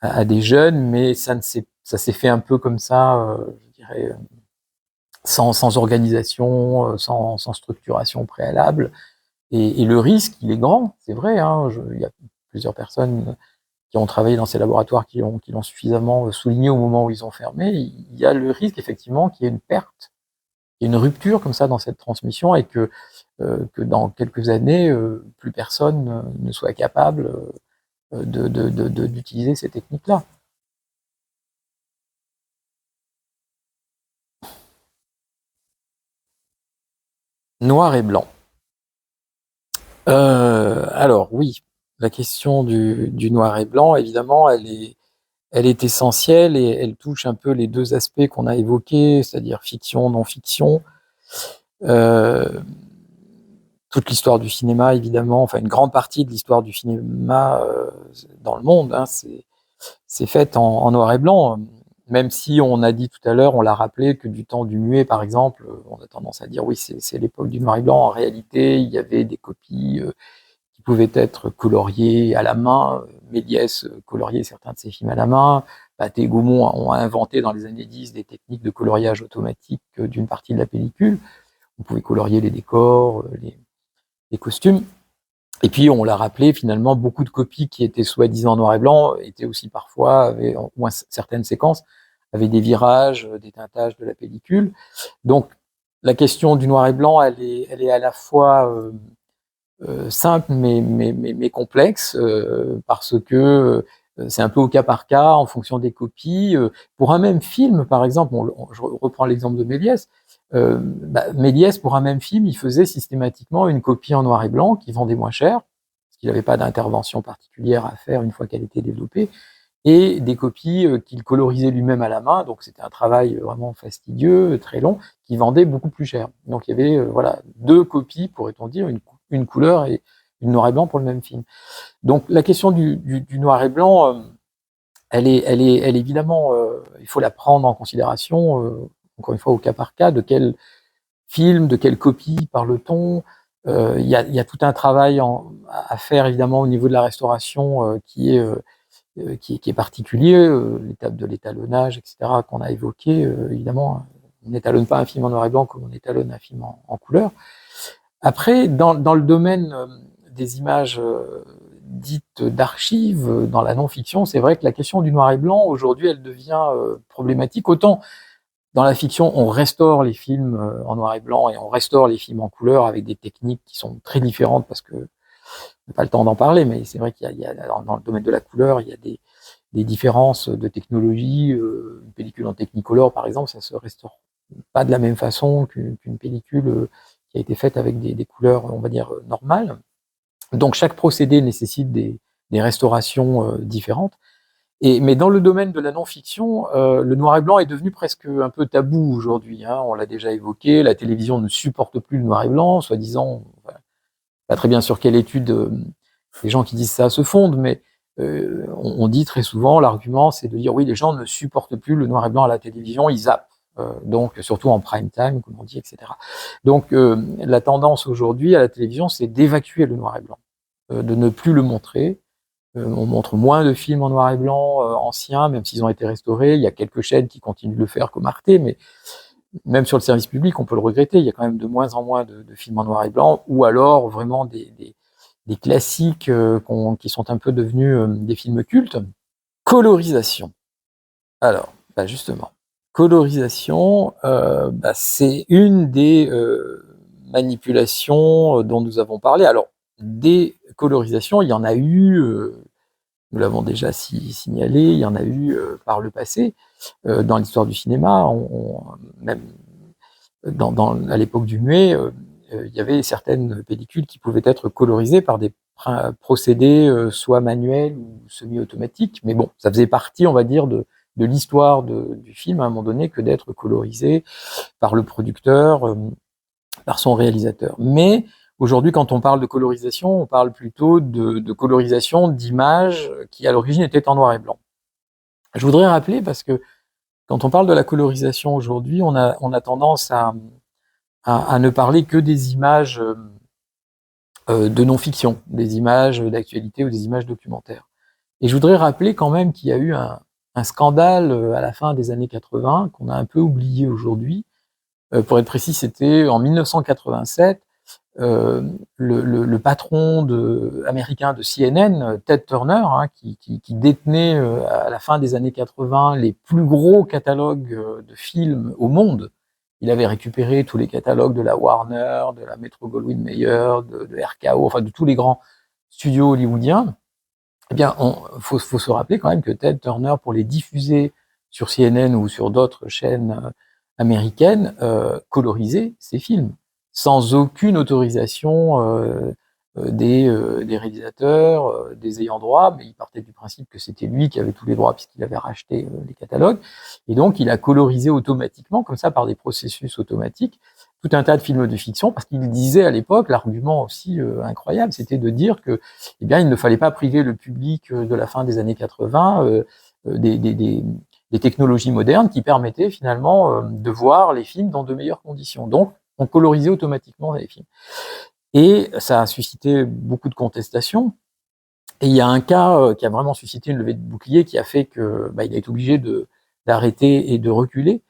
à des jeunes, mais ça s'est fait un peu comme ça, je dirais, sans organisation, sans structuration préalable. Et le risque, il est grand, c'est vrai. Hein, il y a plusieurs personnes qui ont travaillé dans ces laboratoires qui l'ont suffisamment souligné au moment où ils ont fermé. Il y a le risque effectivement qu'il y ait une perte, qu'il y ait une rupture comme ça dans cette transmission et que dans quelques années, plus personne ne soit capable d'utiliser ces techniques-là. Noir et blanc. Alors oui, la question du noir et blanc, évidemment, elle est essentielle et elle touche un peu les deux aspects qu'on a évoqués, c'est-à-dire fiction, non-fiction. Toute l'histoire du cinéma, évidemment, enfin une grande partie de l'histoire du cinéma dans le monde, hein, c'est faite en noir et blanc. Même si on a dit tout à l'heure, on l'a rappelé, que du temps du muet, par exemple, on a tendance à dire oui, c'est l'époque du noir et blanc. En réalité, il y avait des copies qui pouvaient être coloriées à la main. Méliès coloriait certains de ses films à la main. Pathé et Gaumont ont inventé dans les années 10 des techniques de coloriage automatique d'une partie de la pellicule. On pouvait colorier les décors, les costumes. Et puis, on l'a rappelé, finalement, beaucoup de copies qui étaient soi-disant noir et blanc étaient aussi parfois, avaient, au moins certaines séquences, avaient des virages, des teintages de la pellicule. Donc, la question du noir et blanc, elle est à la fois simple mais complexe, parce que c'est un peu au cas par cas, en fonction des copies. Pour un même film, par exemple, je reprends l'exemple de Méliès, Méliès, pour un même film, il faisait systématiquement une copie en noir et blanc qui vendait moins cher, parce qu'il n'avait pas d'intervention particulière à faire une fois qu'elle était développée, et des copies qu'il colorisait lui-même à la main, donc c'était un travail vraiment fastidieux, très long, qui vendait beaucoup plus cher. Donc il y avait voilà, deux copies, pourrait-on dire, une couleur et une noir et blanc pour le même film. Donc la question du noir et blanc, elle est évidemment, il faut la prendre en considération, encore une fois au cas par cas, de quel film, de quelle copie parle-t-on. Il y a tout un travail à faire évidemment au niveau de la restauration qui est particulier, l'étape de l'étalonnage, etc., qu'on a évoqué. Évidemment, on n'étalonne pas un film en noir et blanc comme on étalonne un film en couleur. Après, dans le domaine des images dites d'archives, dans la non-fiction, c'est vrai que la question du noir et blanc, aujourd'hui, elle devient problématique. Autant dans la fiction, on restaure les films en noir et blanc et on restaure les films en couleur avec des techniques qui sont très différentes parce que on n'a pas le temps d'en parler, mais c'est vrai qu'il y a dans le domaine de la couleur, il y a des différences de technologie. Une pellicule en Technicolor, par exemple, ça se restaure pas de la même façon qu'une pellicule qui a été faite avec des couleurs, on va dire, normales. Donc chaque procédé nécessite des restaurations différentes. Mais dans le domaine de la non-fiction, le noir et blanc est devenu presque un peu tabou aujourd'hui. Hein. On l'a déjà évoqué, la télévision ne supporte plus le noir et blanc, soi-disant, pas très bien sur quelle étude les gens qui disent ça se fondent, mais on dit très souvent, l'argument c'est de dire oui, les gens ne supportent plus le noir et blanc à la télévision, ils zappent. Donc surtout en prime time, comme on dit, etc. Donc la tendance aujourd'hui à la télévision, c'est d'évacuer le noir et blanc, de ne plus le montrer. On montre moins de films en noir et blanc anciens, même s'ils ont été restaurés. Il y a quelques chaînes qui continuent de le faire, comme Arte, mais même sur le service public, on peut le regretter. Il y a quand même de moins en moins de films en noir et blanc, ou alors vraiment des classiques qui sont un peu devenus des films cultes. Colorisation. Alors, justement, colorisation, c'est une des manipulations dont nous avons parlé. Alors, des colorisations, il y en a eu, nous l'avons déjà signalé, il y en a eu par le passé dans l'histoire du cinéma, même à l'époque du muet, il y avait certaines pellicules qui pouvaient être colorisées par des procédés soit manuels ou semi-automatiques, mais bon, ça faisait partie, on va dire, de l'histoire du film à un moment donné que d'être colorisé par le producteur, par son réalisateur. Mais aujourd'hui, quand on parle de colorisation, on parle plutôt de colorisation d'images qui à l'origine étaient en noir et blanc. Je voudrais rappeler, parce que quand on parle de la colorisation aujourd'hui, on a tendance à ne parler que des images de non-fiction, des images d'actualité ou des images documentaires. Et je voudrais rappeler quand même qu'il y a eu un scandale à la fin des années 80 qu'on a un peu oublié aujourd'hui. Pour être précis, c'était en 1987. Le patron américain de CNN, Ted Turner, hein, qui détenait à la fin des années 80 les plus gros catalogues de films au monde. Il avait récupéré tous les catalogues de la Warner, de la Metro-Goldwyn-Mayer, de RKO, enfin de tous les grands studios hollywoodiens. Eh bien, faut se rappeler quand même que Ted Turner, pour les diffuser sur CNN ou sur d'autres chaînes américaines, colorisait ses films sans aucune autorisation des réalisateurs, des ayants droit, mais il partait du principe que c'était lui qui avait tous les droits puisqu'il avait racheté les catalogues, et donc il a colorisé automatiquement, comme ça, par des processus automatiques, tout un tas de films de fiction, parce qu'il disait à l'époque, l'argument aussi incroyable, c'était de dire que, eh bien, il ne fallait pas priver le public de la fin des années 80 des technologies modernes qui permettaient finalement de voir les films dans de meilleures conditions. Donc, on colorisait automatiquement les films. Et ça a suscité beaucoup de contestations. Et il y a un cas qui a vraiment suscité une levée de bouclier qui a fait que il a été obligé d'arrêter et de reculer.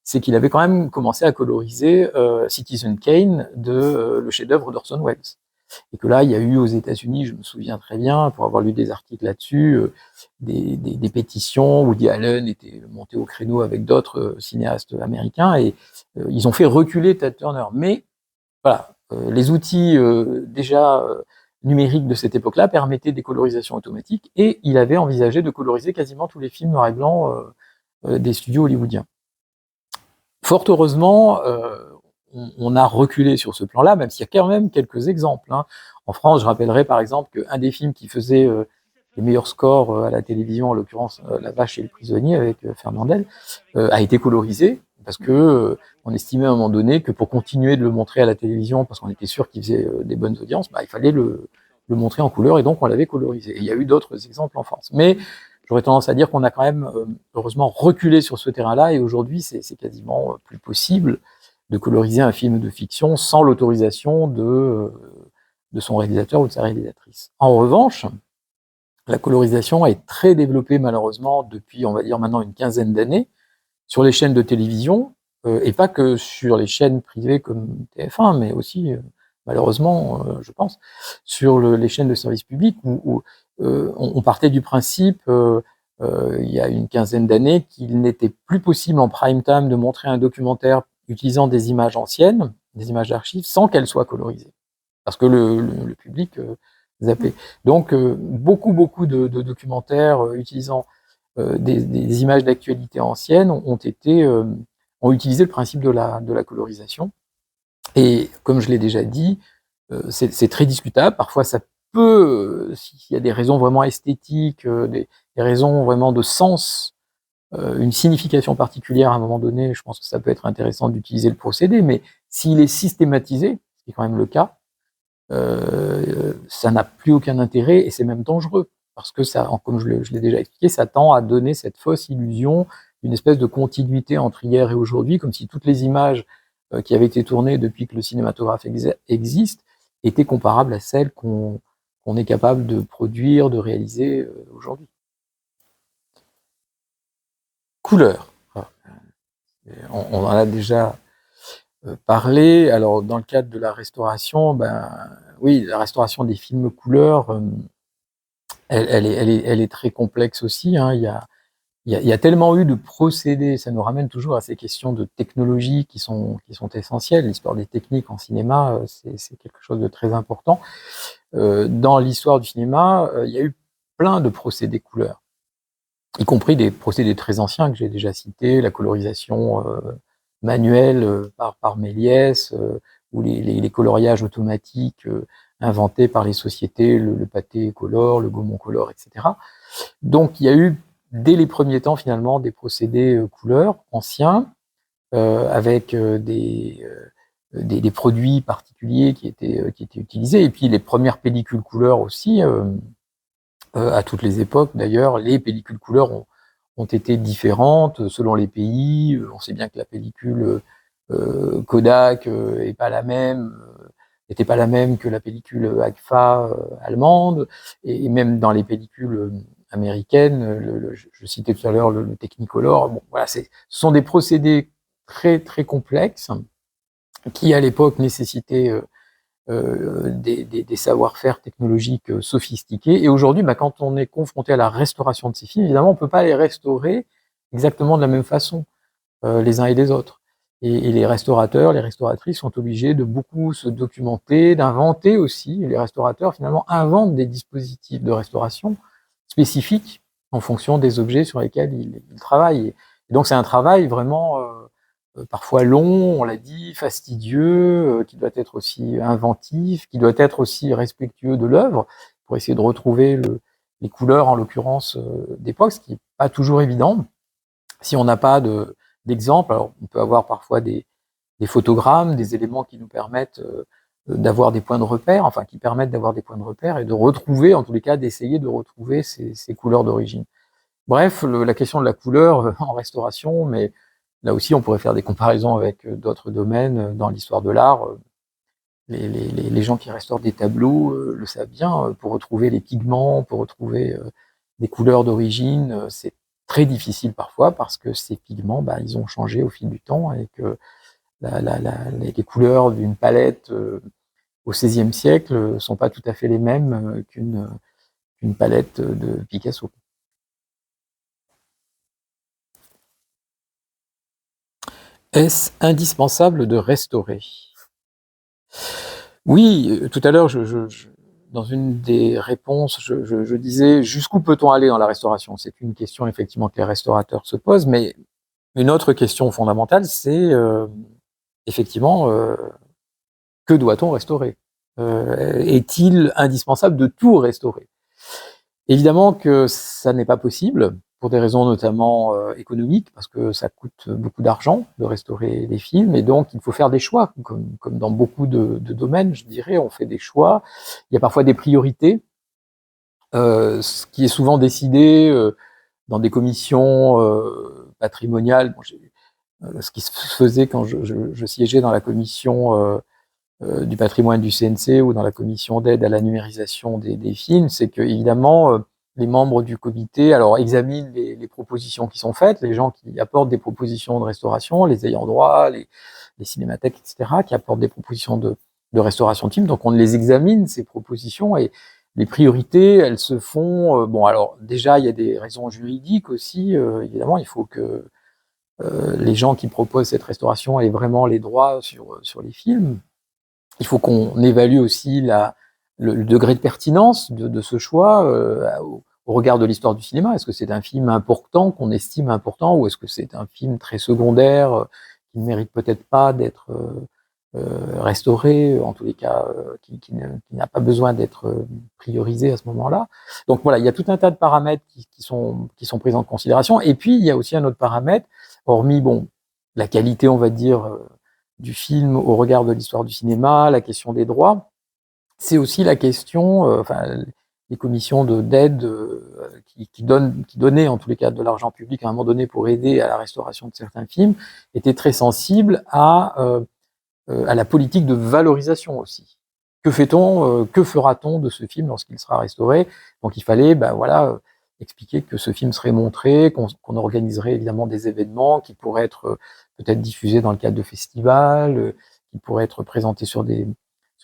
C'est qu'il avait quand même commencé à coloriser Citizen Kane le chef-d'œuvre d'Orson Welles. Et que là, il y a eu aux États-Unis, je me souviens très bien, pour avoir lu des articles là-dessus, des pétitions. Woody Allen était monté au créneau avec d'autres cinéastes américains et ils ont fait reculer Ted Turner. Mais voilà, les outils déjà numériques de cette époque-là permettaient des colorisations automatiques et il avait envisagé de coloriser quasiment tous les films noir et blanc des studios hollywoodiens. Fort heureusement, on a reculé sur ce plan-là, même s'il y a quand même quelques exemples. Hein. En France, je rappellerai par exemple qu'un des films qui faisait les meilleurs scores à la télévision, en l'occurrence La Vache et le Prisonnier avec Fernandel, a été colorisé parce que on estimait à un moment donné que pour continuer de le montrer à la télévision, parce qu'on était sûr qu'il faisait des bonnes audiences, il fallait le montrer en couleur et donc on l'avait colorisé. Et il y a eu d'autres exemples en France. Mais j'aurais tendance à dire qu'on a quand même, heureusement, reculé sur ce terrain-là et aujourd'hui, c'est quasiment plus possible de coloriser un film de fiction sans l'autorisation de son réalisateur ou de sa réalisatrice. En revanche, la colorisation est très développée malheureusement depuis, on va dire maintenant, une quinzaine d'années sur les chaînes de télévision et pas que sur les chaînes privées comme TF1, mais aussi, malheureusement, je pense, sur les chaînes de service public où on partait du principe il y a une quinzaine d'années qu'il n'était plus possible en prime time de montrer un documentaire utilisant des images anciennes, des images d'archives, sans qu'elles soient colorisées. Parce que le public zappait. Donc, beaucoup de documentaires utilisant des images d'actualité anciennes ont utilisé le principe de la colorisation. Et comme je l'ai déjà dit, c'est très discutable. Parfois, ça peut, s'il y a des raisons vraiment esthétiques, des raisons vraiment de sens, une signification particulière à un moment donné, je pense que ça peut être intéressant d'utiliser le procédé, mais s'il est systématisé, ce qui est quand même le cas, ça n'a plus aucun intérêt et c'est même dangereux, parce que ça, comme je l'ai déjà expliqué, ça tend à donner cette fausse illusion d'une espèce de continuité entre hier et aujourd'hui, comme si toutes les images qui avaient été tournées depuis que le cinématographe existe étaient comparables à celles qu'on est capable de produire, de réaliser aujourd'hui. Couleur. On en a déjà parlé. Alors, dans le cadre de la restauration, oui, la restauration des films couleurs, elle est très complexe aussi. Hein. Il y a tellement eu de procédés, ça nous ramène toujours à ces questions de technologie qui sont essentielles. L'histoire des techniques en cinéma, c'est quelque chose de très important. Dans l'histoire du cinéma, il y a eu plein de procédés couleurs, y compris des procédés très anciens que j'ai déjà cités, la colorisation manuelle par Méliès, ou les coloriages automatiques inventés par les sociétés, le Pathé Color, le Gaumont Color, etc. Donc il y a eu dès les premiers temps finalement des procédés couleurs anciens avec des produits particuliers qui étaient utilisés, et puis les premières pellicules couleurs aussi. À toutes les époques, d'ailleurs, les pellicules couleurs ont été différentes selon les pays. On sait bien que la pellicule Kodak n'était pas la même que la pellicule Agfa allemande, et même dans les pellicules américaine. Je citais tout à l'heure le Technicolor. Bon, voilà, ce sont des procédés très très complexes qui, à l'époque, nécessitaient des savoir-faire technologiques sophistiqués. Et aujourd'hui, quand on est confronté à la restauration de ces films, évidemment, on ne peut pas les restaurer exactement de la même façon les uns et les autres. Et les restaurateurs, les restauratrices sont obligés de beaucoup se documenter, d'inventer aussi. Les restaurateurs, finalement, inventent des dispositifs de restauration spécifiques en fonction des objets sur lesquels ils travaillent. Et donc, c'est un travail vraiment parfois long, on l'a dit, fastidieux, qui doit être aussi inventif, qui doit être aussi respectueux de l'œuvre, pour essayer de retrouver les couleurs, en l'occurrence, d'époque, ce qui n'est pas toujours évident. Si on n'a pas d'exemple, alors on peut avoir parfois des photogrammes, des éléments qui nous permettent d'avoir des points de repère, enfin qui permettent d'avoir des points de repère et de retrouver, en tous les cas, d'essayer de retrouver ces couleurs d'origine. Bref, la question de la couleur en restauration, mais là aussi on pourrait faire des comparaisons avec d'autres domaines dans l'histoire de l'art. Les gens qui restaurent des tableaux le savent bien, pour retrouver les pigments, pour retrouver des couleurs d'origine, c'est très difficile parfois parce que ces pigments, ils ont changé au fil du temps et que les couleurs d'une palette au XVIe siècle sont pas tout à fait les mêmes qu'une palette de Picasso. Est-ce indispensable de restaurer? Oui, tout à l'heure, dans une des réponses, je disais jusqu'où peut-on aller dans la restauration? C'est une question effectivement que les restaurateurs se posent, mais une autre question fondamentale, c'est effectivement que doit-on restaurer? Est-il indispensable de tout restaurer? Évidemment que ça n'est pas possible, pour des raisons notamment économiques, parce que ça coûte beaucoup d'argent de restaurer les films, et donc il faut faire des choix, comme dans beaucoup de domaines, je dirais, on fait des choix. Il y a parfois des priorités, ce qui est souvent décidé dans des commissions patrimoniales. Bon, ce qui se faisait quand je siégeais dans la commission du patrimoine du CNC ou dans la commission d'aide à la numérisation des films, c'est que évidemment les membres du comité alors examinent les propositions qui sont faites, les gens qui apportent des propositions de restauration, les ayants droit, les cinémathèques, etc., qui apportent des propositions de restauration de films. Donc on les examine ces propositions et les priorités, elles se font. Bon, alors déjà il y a des raisons juridiques aussi. Évidemment, il faut que les gens qui proposent cette restauration aient vraiment les droits sur les films. Il faut qu'on évalue aussi le degré de pertinence de ce choix au regard de l'histoire du cinéma. Est-ce que c'est un film important, qu'on estime important, ou est-ce que c'est un film très secondaire qui ne mérite peut-être pas d'être restauré, en tous les cas qui n'a pas besoin d'être priorisé à ce moment-là. Donc voilà, il y a tout un tas de paramètres qui sont pris en considération. Et puis il y a aussi un autre paramètre, hormis la qualité, on va dire, du film au regard de l'histoire du cinéma, la question des droits, c'est aussi la question, les commissions d'aide qui donnaient en tous les cas de l'argent public à un moment donné pour aider à la restauration de certains films, étaient très sensibles à la politique de valorisation aussi. Que fait-on, que fera-t-on de ce film lorsqu'il sera restauré? Donc il fallait, expliquer que ce film serait montré, qu'on organiserait évidemment des événements qui pourraient être peut-être diffusés dans le cadre de festivals, qui pourraient être présentés sur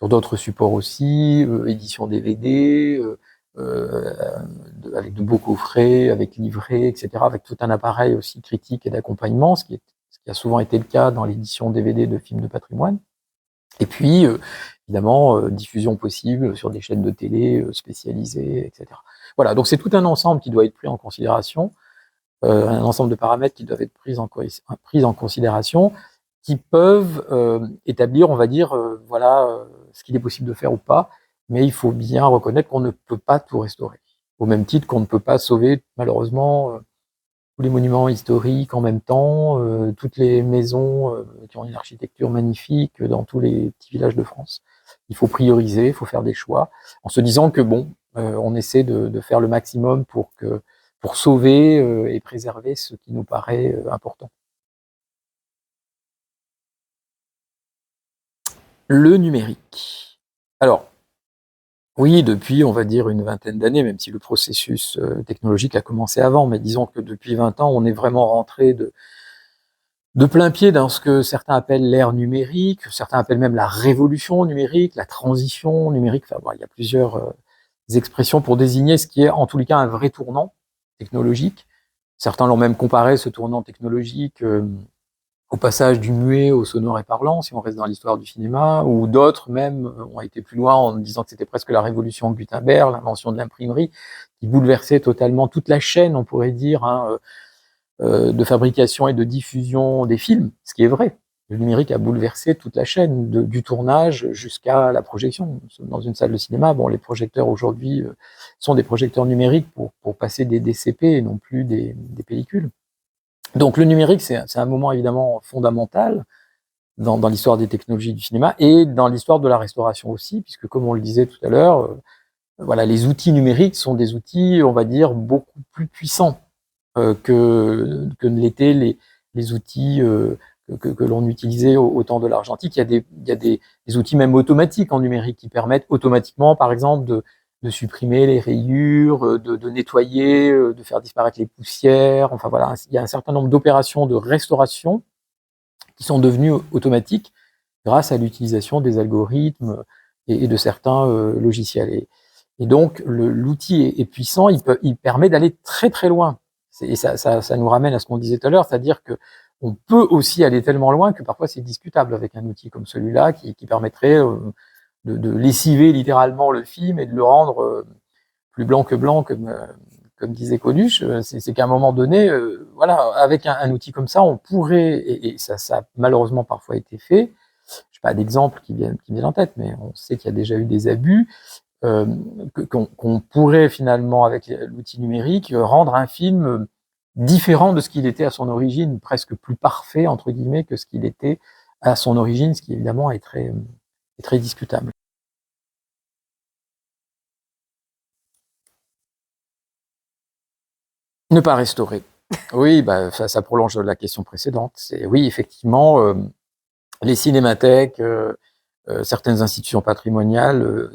d'autres supports aussi, édition DVD, avec de beaux coffrets, avec livrets, etc., avec tout un appareil aussi critique et d'accompagnement, ce qui a souvent été le cas dans l'édition DVD de films de patrimoine. Et puis, évidemment, diffusion possible sur des chaînes de télé spécialisées, etc. Voilà, donc c'est tout un ensemble qui doit être pris en considération, un ensemble de paramètres qui doivent être pris en considération, qui peuvent établir, on va dire, ce qu'il est possible de faire ou pas, mais il faut bien reconnaître qu'on ne peut pas tout restaurer. Au même titre qu'on ne peut pas sauver, malheureusement, tous les monuments historiques en même temps, toutes les maisons qui ont une architecture magnifique dans tous les petits villages de France. Il faut prioriser, il faut faire des choix, en se disant que on essaie de faire le maximum pour sauver et préserver ce qui nous paraît important. Le numérique. Alors, Oui, depuis, on va dire, une vingtaine d'années, même si le processus technologique a commencé avant, mais disons que depuis 20 ans, on est vraiment rentré de plein pied dans ce que certains appellent l'ère numérique, certains appellent même la révolution numérique, la transition numérique. Enfin, bon, il y a plusieurs expressions pour désigner ce qui est, en tous les cas, un vrai tournant technologique. Certains l'ont même comparé, ce tournant technologique, au passage du muet au sonore et parlant, si on reste dans l'histoire du cinéma, ou d'autres même ont été plus loin en disant que c'était presque la révolution de Gutenberg, l'invention de l'imprimerie, qui bouleversait totalement toute la chaîne, on pourrait dire, de fabrication et de diffusion des films, ce qui est vrai. Le numérique a bouleversé toute la chaîne, du tournage jusqu'à la projection. Dans une salle de cinéma, bon, les projecteurs aujourd'hui sont des projecteurs numériques pour passer des DCP et non plus des pellicules. Donc le numérique, c'est un moment évidemment fondamental dans l'histoire des technologies du cinéma et dans l'histoire de la restauration aussi, puisque comme on le disait tout à l'heure, voilà, les outils numériques sont des outils, on va dire, beaucoup plus puissants que ne l'étaient les outils que l'on utilisait au temps de l'argentique. Il y a des outils même automatiques en numérique qui permettent automatiquement, par exemple, de supprimer les rayures, de nettoyer, de faire disparaître les poussières. Enfin voilà, il y a un certain nombre d'opérations de restauration qui sont devenues automatiques grâce à l'utilisation des algorithmes et de certains logiciels. Et donc l'outil est puissant, il permet d'aller très très loin. Et ça nous ramène à ce qu'on disait tout à l'heure, c'est-à-dire que on peut aussi aller tellement loin que parfois c'est discutable avec un outil comme celui-là qui permettrait de lessiver littéralement le film et de le rendre plus blanc que blanc, comme disait Coluche. C'est qu'à un moment donné, voilà, avec un outil comme ça, on pourrait, et ça a malheureusement parfois été fait, je n'ai pas d'exemple qui viennent en tête, mais on sait qu'il y a déjà eu des abus, qu'on pourrait finalement, avec l'outil numérique, rendre un film différent de ce qu'il était à son origine, presque plus parfait, entre guillemets, que ce qu'il était à son origine, ce qui évidemment est très discutable. Ne pas restaurer. Oui, bah, ça prolonge la question précédente. Oui, effectivement, les cinémathèques, certaines institutions patrimoniales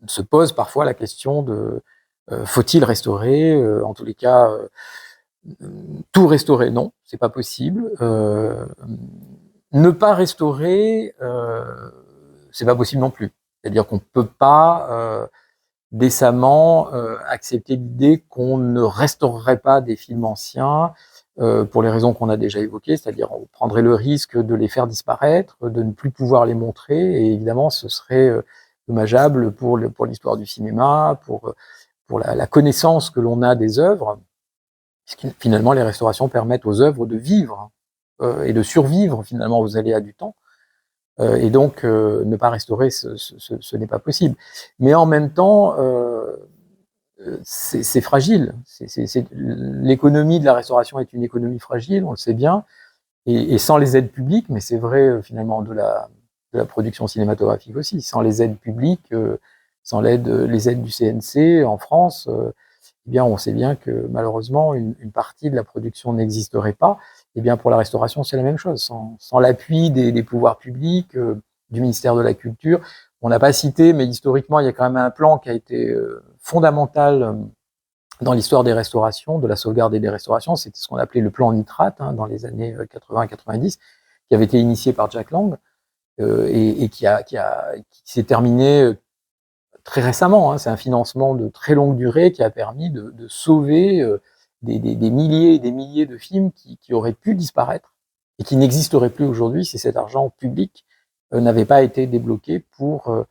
se posent parfois la question de faut-il restaurer, en tous les cas, tout restaurer, non, c'est pas possible. Ne pas restaurer, c'est pas possible non plus. C'est-à-dire qu'on peut pas décemment accepter l'idée qu'on ne restaurerait pas des films anciens pour les raisons qu'on a déjà évoquées, c'est-à-dire on prendrait le risque de les faire disparaître, de ne plus pouvoir les montrer, et évidemment ce serait dommageable pour l'histoire du cinéma, pour la connaissance que l'on a des œuvres, puisque finalement les restaurations permettent aux œuvres de vivre et de survivre finalement aux aléas du temps. Et donc, ne pas restaurer, ce n'est pas possible. Mais en même temps, c'est fragile. L'économie de la restauration est une économie fragile, on le sait bien, et sans les aides publiques, mais c'est vrai finalement de la production cinématographique aussi, sans les aides publiques, sans les aides du CNC en France, eh bien, on sait bien que malheureusement, une partie de la production n'existerait pas. Eh bien, pour la restauration, c'est la même chose. Sans l'appui des pouvoirs publics, du ministère de la Culture, on n'a pas cité, mais historiquement, il y a quand même un plan qui a été fondamental dans l'histoire des restaurations, de la sauvegarde et des restaurations. C'était ce qu'on appelait le plan nitrate dans les années 80-90, qui avait été initié par Jack Lang et qui s'est terminé très récemment. C'est un financement de très longue durée qui a permis de sauver des milliers et des milliers de films qui auraient pu disparaître et qui n'existeraient plus aujourd'hui si cet argent public n'avait pas été débloqué pour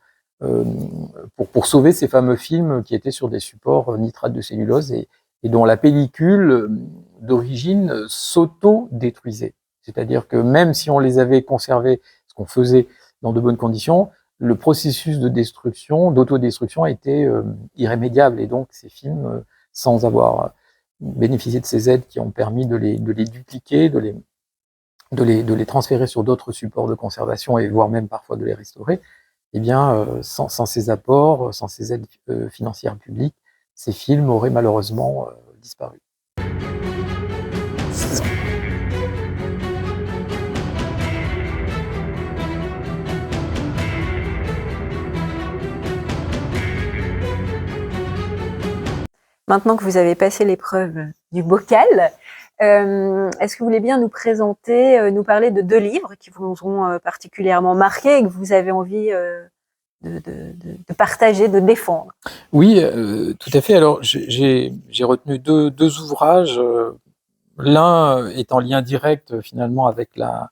sauver ces fameux films qui étaient sur des supports nitrate de cellulose et dont la pellicule d'origine s'auto-détruisait. C'est-à-dire que même si on les avait conservés, ce qu'on faisait dans de bonnes conditions, le processus de destruction, d'autodestruction était irrémédiable. Et donc, ces films, sans avoir bénéficié de ces aides qui ont permis de les dupliquer, de les transférer sur d'autres supports de conservation et voire même parfois de les restaurer, eh bien, sans ces apports, sans ces aides financières publiques, ces films auraient malheureusement disparu. Maintenant que vous avez passé l'épreuve du bocal, est-ce que vous voulez bien nous présenter, nous parler de 2 livres qui vous ont particulièrement marqué et que vous avez envie de partager, de défendre? Oui, tout à fait. Alors, j'ai retenu deux ouvrages. L'un est en lien direct finalement avec la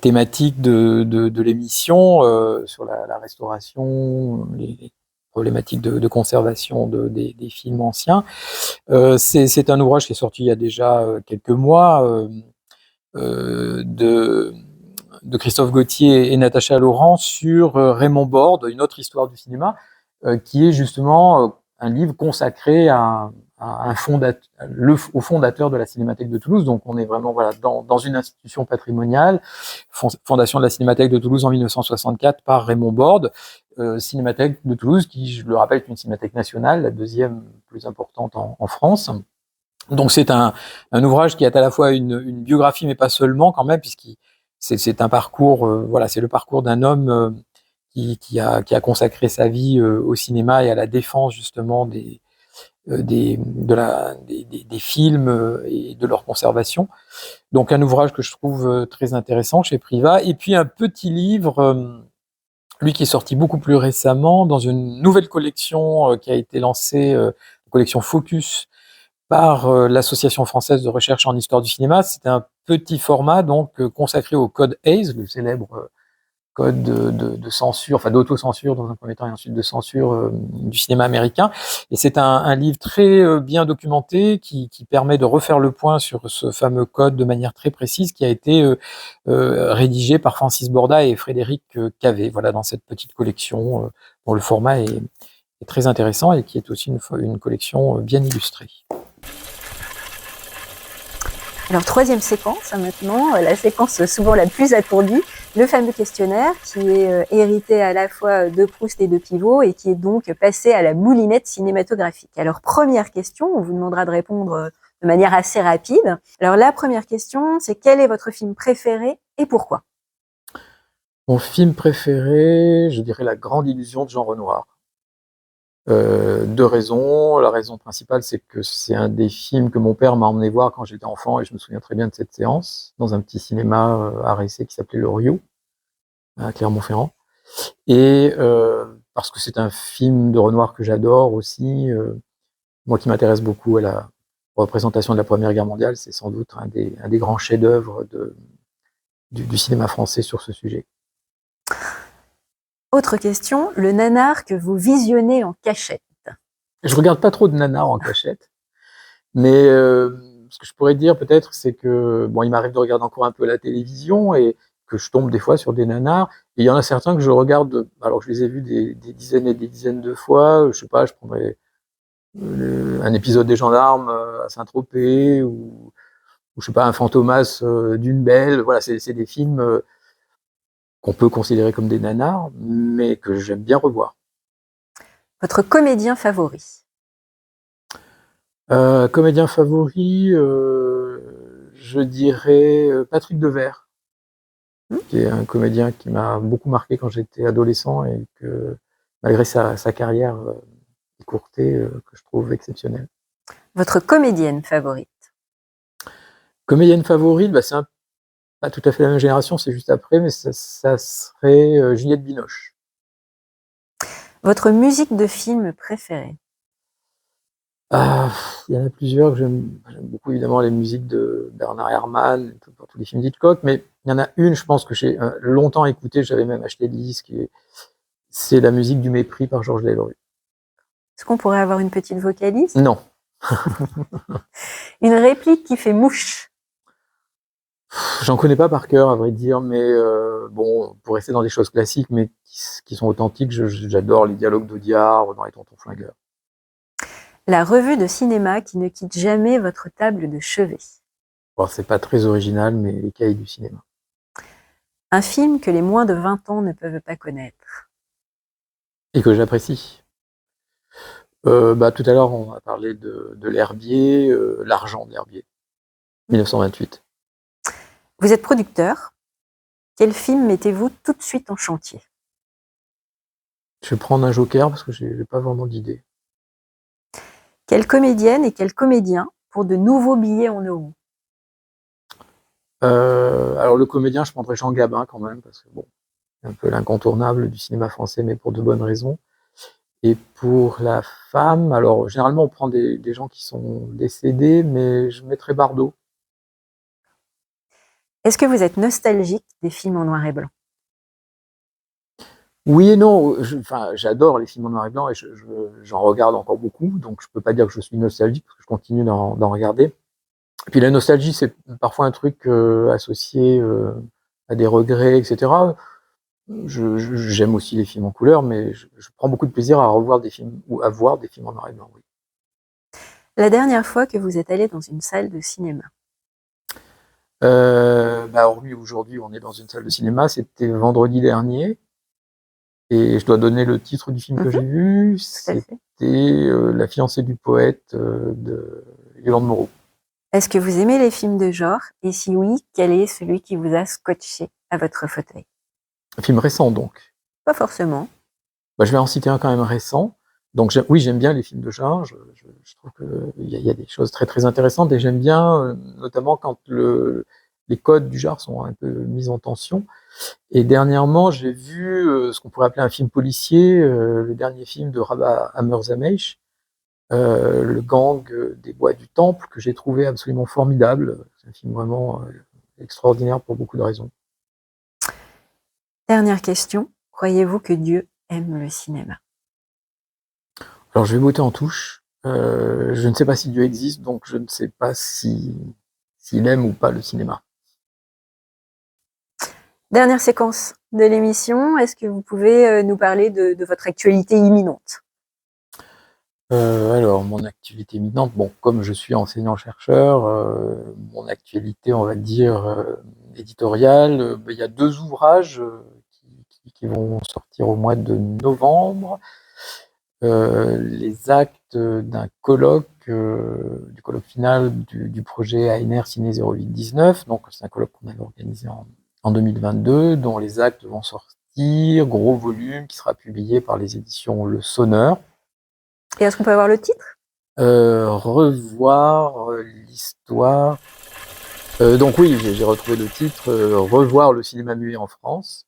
thématique de l'émission sur la restauration, les problématiques de conservation des films anciens. C'est un ouvrage qui est sorti il y a déjà quelques mois de Christophe Gauthier et Natacha Laurent sur Raymond Borde, une autre histoire du cinéma, qui est justement un livre consacré au fondateur de la Cinémathèque de Toulouse. Donc on est vraiment voilà, dans une institution patrimoniale, fondation de la Cinémathèque de Toulouse en 1964 par Raymond Borde, Cinémathèque de Toulouse qui, je le rappelle, est une cinémathèque nationale, la deuxième plus importante en France. Donc c'est un ouvrage qui est à la fois une biographie, mais pas seulement quand même, c'est un parcours, voilà, c'est le parcours d'un homme qui a consacré sa vie au cinéma et à la défense justement des films et de leur conservation. Donc un ouvrage que je trouve très intéressant chez Priva. Et puis un petit livre, lui qui est sorti beaucoup plus récemment dans une nouvelle collection qui a été lancée, collection Focus, par l'Association française de recherche en histoire du cinéma. C'est un petit format donc consacré au code Hays, le célèbre code de censure, enfin d'autocensure dans un premier temps et ensuite de censure du cinéma américain. Et c'est un livre très bien documenté qui permet de refaire le point sur ce fameux code de manière très précise qui a été rédigé par Francis Borda et Frédéric Cavé. Voilà, dans cette petite collection dont le format est très intéressant et qui est aussi une collection bien illustrée. Alors 3e séquence maintenant, la séquence souvent la plus attendue, le fameux questionnaire qui est hérité à la fois de Proust et de Pivot et qui est donc passé à la moulinette cinématographique. Alors première question, on vous demandera de répondre de manière assez rapide. Alors la première question, c'est quel est votre film préféré et pourquoi? Mon film préféré, je dirais La Grande Illusion de Jean Renoir. 2 raisons. La raison principale, c'est que c'est un des films que mon père m'a emmené voir quand j'étais enfant et je me souviens très bien de cette séance dans un petit cinéma à Ressé qui s'appelait Le Rio, à Clermont-Ferrand. Et parce que c'est un film de Renoir que j'adore aussi. Moi qui m'intéresse beaucoup à la représentation de la Première Guerre mondiale, c'est sans doute un des grands chefs-d'œuvre du cinéma français sur ce sujet. Autre question, le nanar que vous visionnez en cachette. Je regarde pas trop de nanars en cachette, mais ce que je pourrais dire peut-être, c'est que bon, il m'arrive de regarder encore un peu la télévision et que je tombe des fois sur des nanars. Et il y en a certains que je regarde, alors je les ai vus des dizaines et des dizaines de fois. Je sais pas, je prendrais un épisode des Gendarmes à Saint-Tropez ou je sais pas, un Fantomas d'une belle. Voilà, c'est des films qu'on peut considérer comme des nanars, mais que j'aime bien revoir. Votre comédien favori? Comédien favori, je dirais Patrick Devers, qui est un comédien qui m'a beaucoup marqué quand j'étais adolescent et que, malgré sa carrière écourtée, que je trouve exceptionnelle. Votre comédienne favorite? Comédienne favorite, bah, c'est pas tout à fait la même génération, c'est juste après, mais ça serait Juliette Binoche. Votre musique de film préférée? Il y en a plusieurs que j'aime beaucoup, évidemment, les musiques de Bernard Herrmann, pour tous les films d'Hitchcock, mais il y en a une, je pense, que j'ai longtemps écoutée, j'avais même acheté le disque, c'est la musique du Mépris par Georges Delerue. Est-ce qu'on pourrait avoir une petite vocaliste? Non. Une réplique qui fait mouche? J'en connais pas par cœur, à vrai dire, mais bon, pour rester dans des choses classiques, mais qui sont authentiques, j'adore les dialogues d'Audiard dans Les Tontons Flingueurs. La revue de cinéma qui ne quitte jamais votre table de chevet? Bon, c'est pas très original, mais Les Cahiers du cinéma. Un film que les moins de 20 ans ne peuvent pas connaître? Et que j'apprécie. Tout à l'heure, on a parlé de l'herbier, L'argent de l'herbier, 1928. Vous êtes producteur. Quel film mettez-vous tout de suite en chantier? Je vais prendre un joker parce que j'ai pas vraiment d'idée. Quelle comédienne et quel comédien pour de nouveaux billets en euros? Alors le comédien, je prendrais Jean Gabin quand même, parce que bon, c'est un peu l'incontournable du cinéma français, mais pour de bonnes raisons. Et pour la femme, alors généralement on prend des gens qui sont décédés, mais je mettrais Bardot. Est-ce que vous êtes nostalgique des films en noir et blanc? Oui et non, j'adore les films en noir et blanc et j'en regarde encore beaucoup, donc je peux pas dire que je suis nostalgique parce que je continue d'en regarder. Et puis la nostalgie, c'est parfois un truc associé à des regrets, etc. J'aime aussi les films en couleur, mais je prends beaucoup de plaisir à revoir des films ou à voir des films en noir et blanc. Oui. La dernière fois que vous êtes allé dans une salle de cinéma? Hormis aujourd'hui, on est dans une salle de cinéma, c'était vendredi dernier. Et je dois donner le titre du film que j'ai vu, c'était La fiancée du poète de Yolande Moreau. Est-ce que vous aimez les films de genre? Et si oui, quel est celui qui vous a scotché à votre fauteuil? Un film récent donc. Pas forcément. Je vais en citer un quand même récent. Donc oui, j'aime bien les films de genre. Je trouve qu'il y a des choses très très intéressantes et j'aime bien notamment quand les codes du genre sont un peu mis en tension. Et dernièrement, j'ai vu ce qu'on pourrait appeler un film policier, le dernier film de Rabah Hammer-Zameich, le gang des Bois du Temple, que j'ai trouvé absolument formidable. C'est un film vraiment extraordinaire pour beaucoup de raisons. Dernière question. Croyez-vous que Dieu aime le cinéma? Alors je vais botter en touche. Je ne sais pas si Dieu existe, donc je ne sais pas s'il aime ou pas le cinéma. Dernière séquence de l'émission. Est-ce que vous pouvez nous parler de votre actualité imminente? Alors, mon actualité imminente, bon, comme je suis enseignant-chercheur, mon actualité, on va dire, éditoriale, il y a 2 ouvrages qui vont sortir au mois de novembre. Les actes d'un colloque, du colloque final du projet ANR Ciné 0819. Donc, c'est un colloque qu'on avait organisé en 2022, dont les actes vont sortir, gros volume, qui sera publié par les éditions Le Sonneur. Et est-ce qu'on peut avoir le titre? Revoir l'histoire. Donc oui, j'ai retrouvé le titre, Revoir le cinéma muet en France.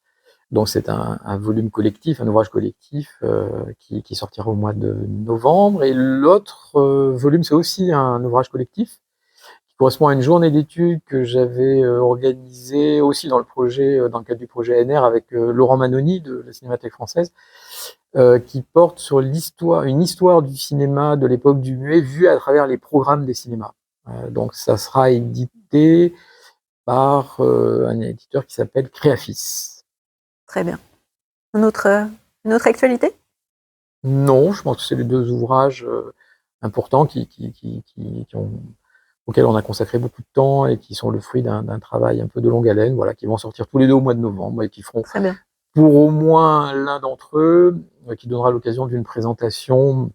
Donc c'est un volume collectif, un ouvrage collectif qui sortira au mois de novembre. Et l'autre volume, c'est aussi un ouvrage collectif qui correspond à une journée d'études que j'avais organisée aussi dans le cadre du projet ANR avec Laurent Manoni de la Cinémathèque française, qui porte sur une histoire du cinéma de l'époque du muet vue à travers les programmes des cinémas. Donc ça sera édité par un éditeur qui s'appelle Créafis. Très bien. Une autre actualité? Non, je pense que c'est les 2 ouvrages importants auxquels on a consacré beaucoup de temps et qui sont le fruit d'un travail un peu de longue haleine, voilà, qui vont sortir tous les 2 au mois de novembre et qui feront pour au moins l'un d'entre eux, qui donnera l'occasion d'une présentation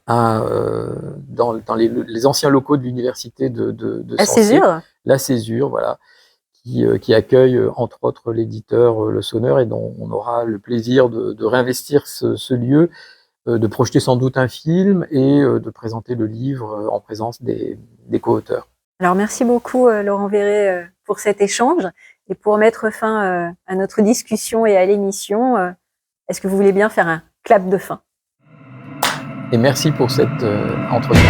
dans les anciens locaux de l'université de La Césure. La Césure, voilà, qui accueille entre autres l'éditeur Le Sonneur et dont on aura le plaisir de réinvestir ce lieu, de projeter sans doute un film et de présenter le livre en présence des co-auteurs. Alors merci beaucoup Laurent Verret pour cet échange et pour mettre fin à notre discussion et à l'émission. Est-ce que vous voulez bien faire un clap de fin? Et merci pour cet entretien.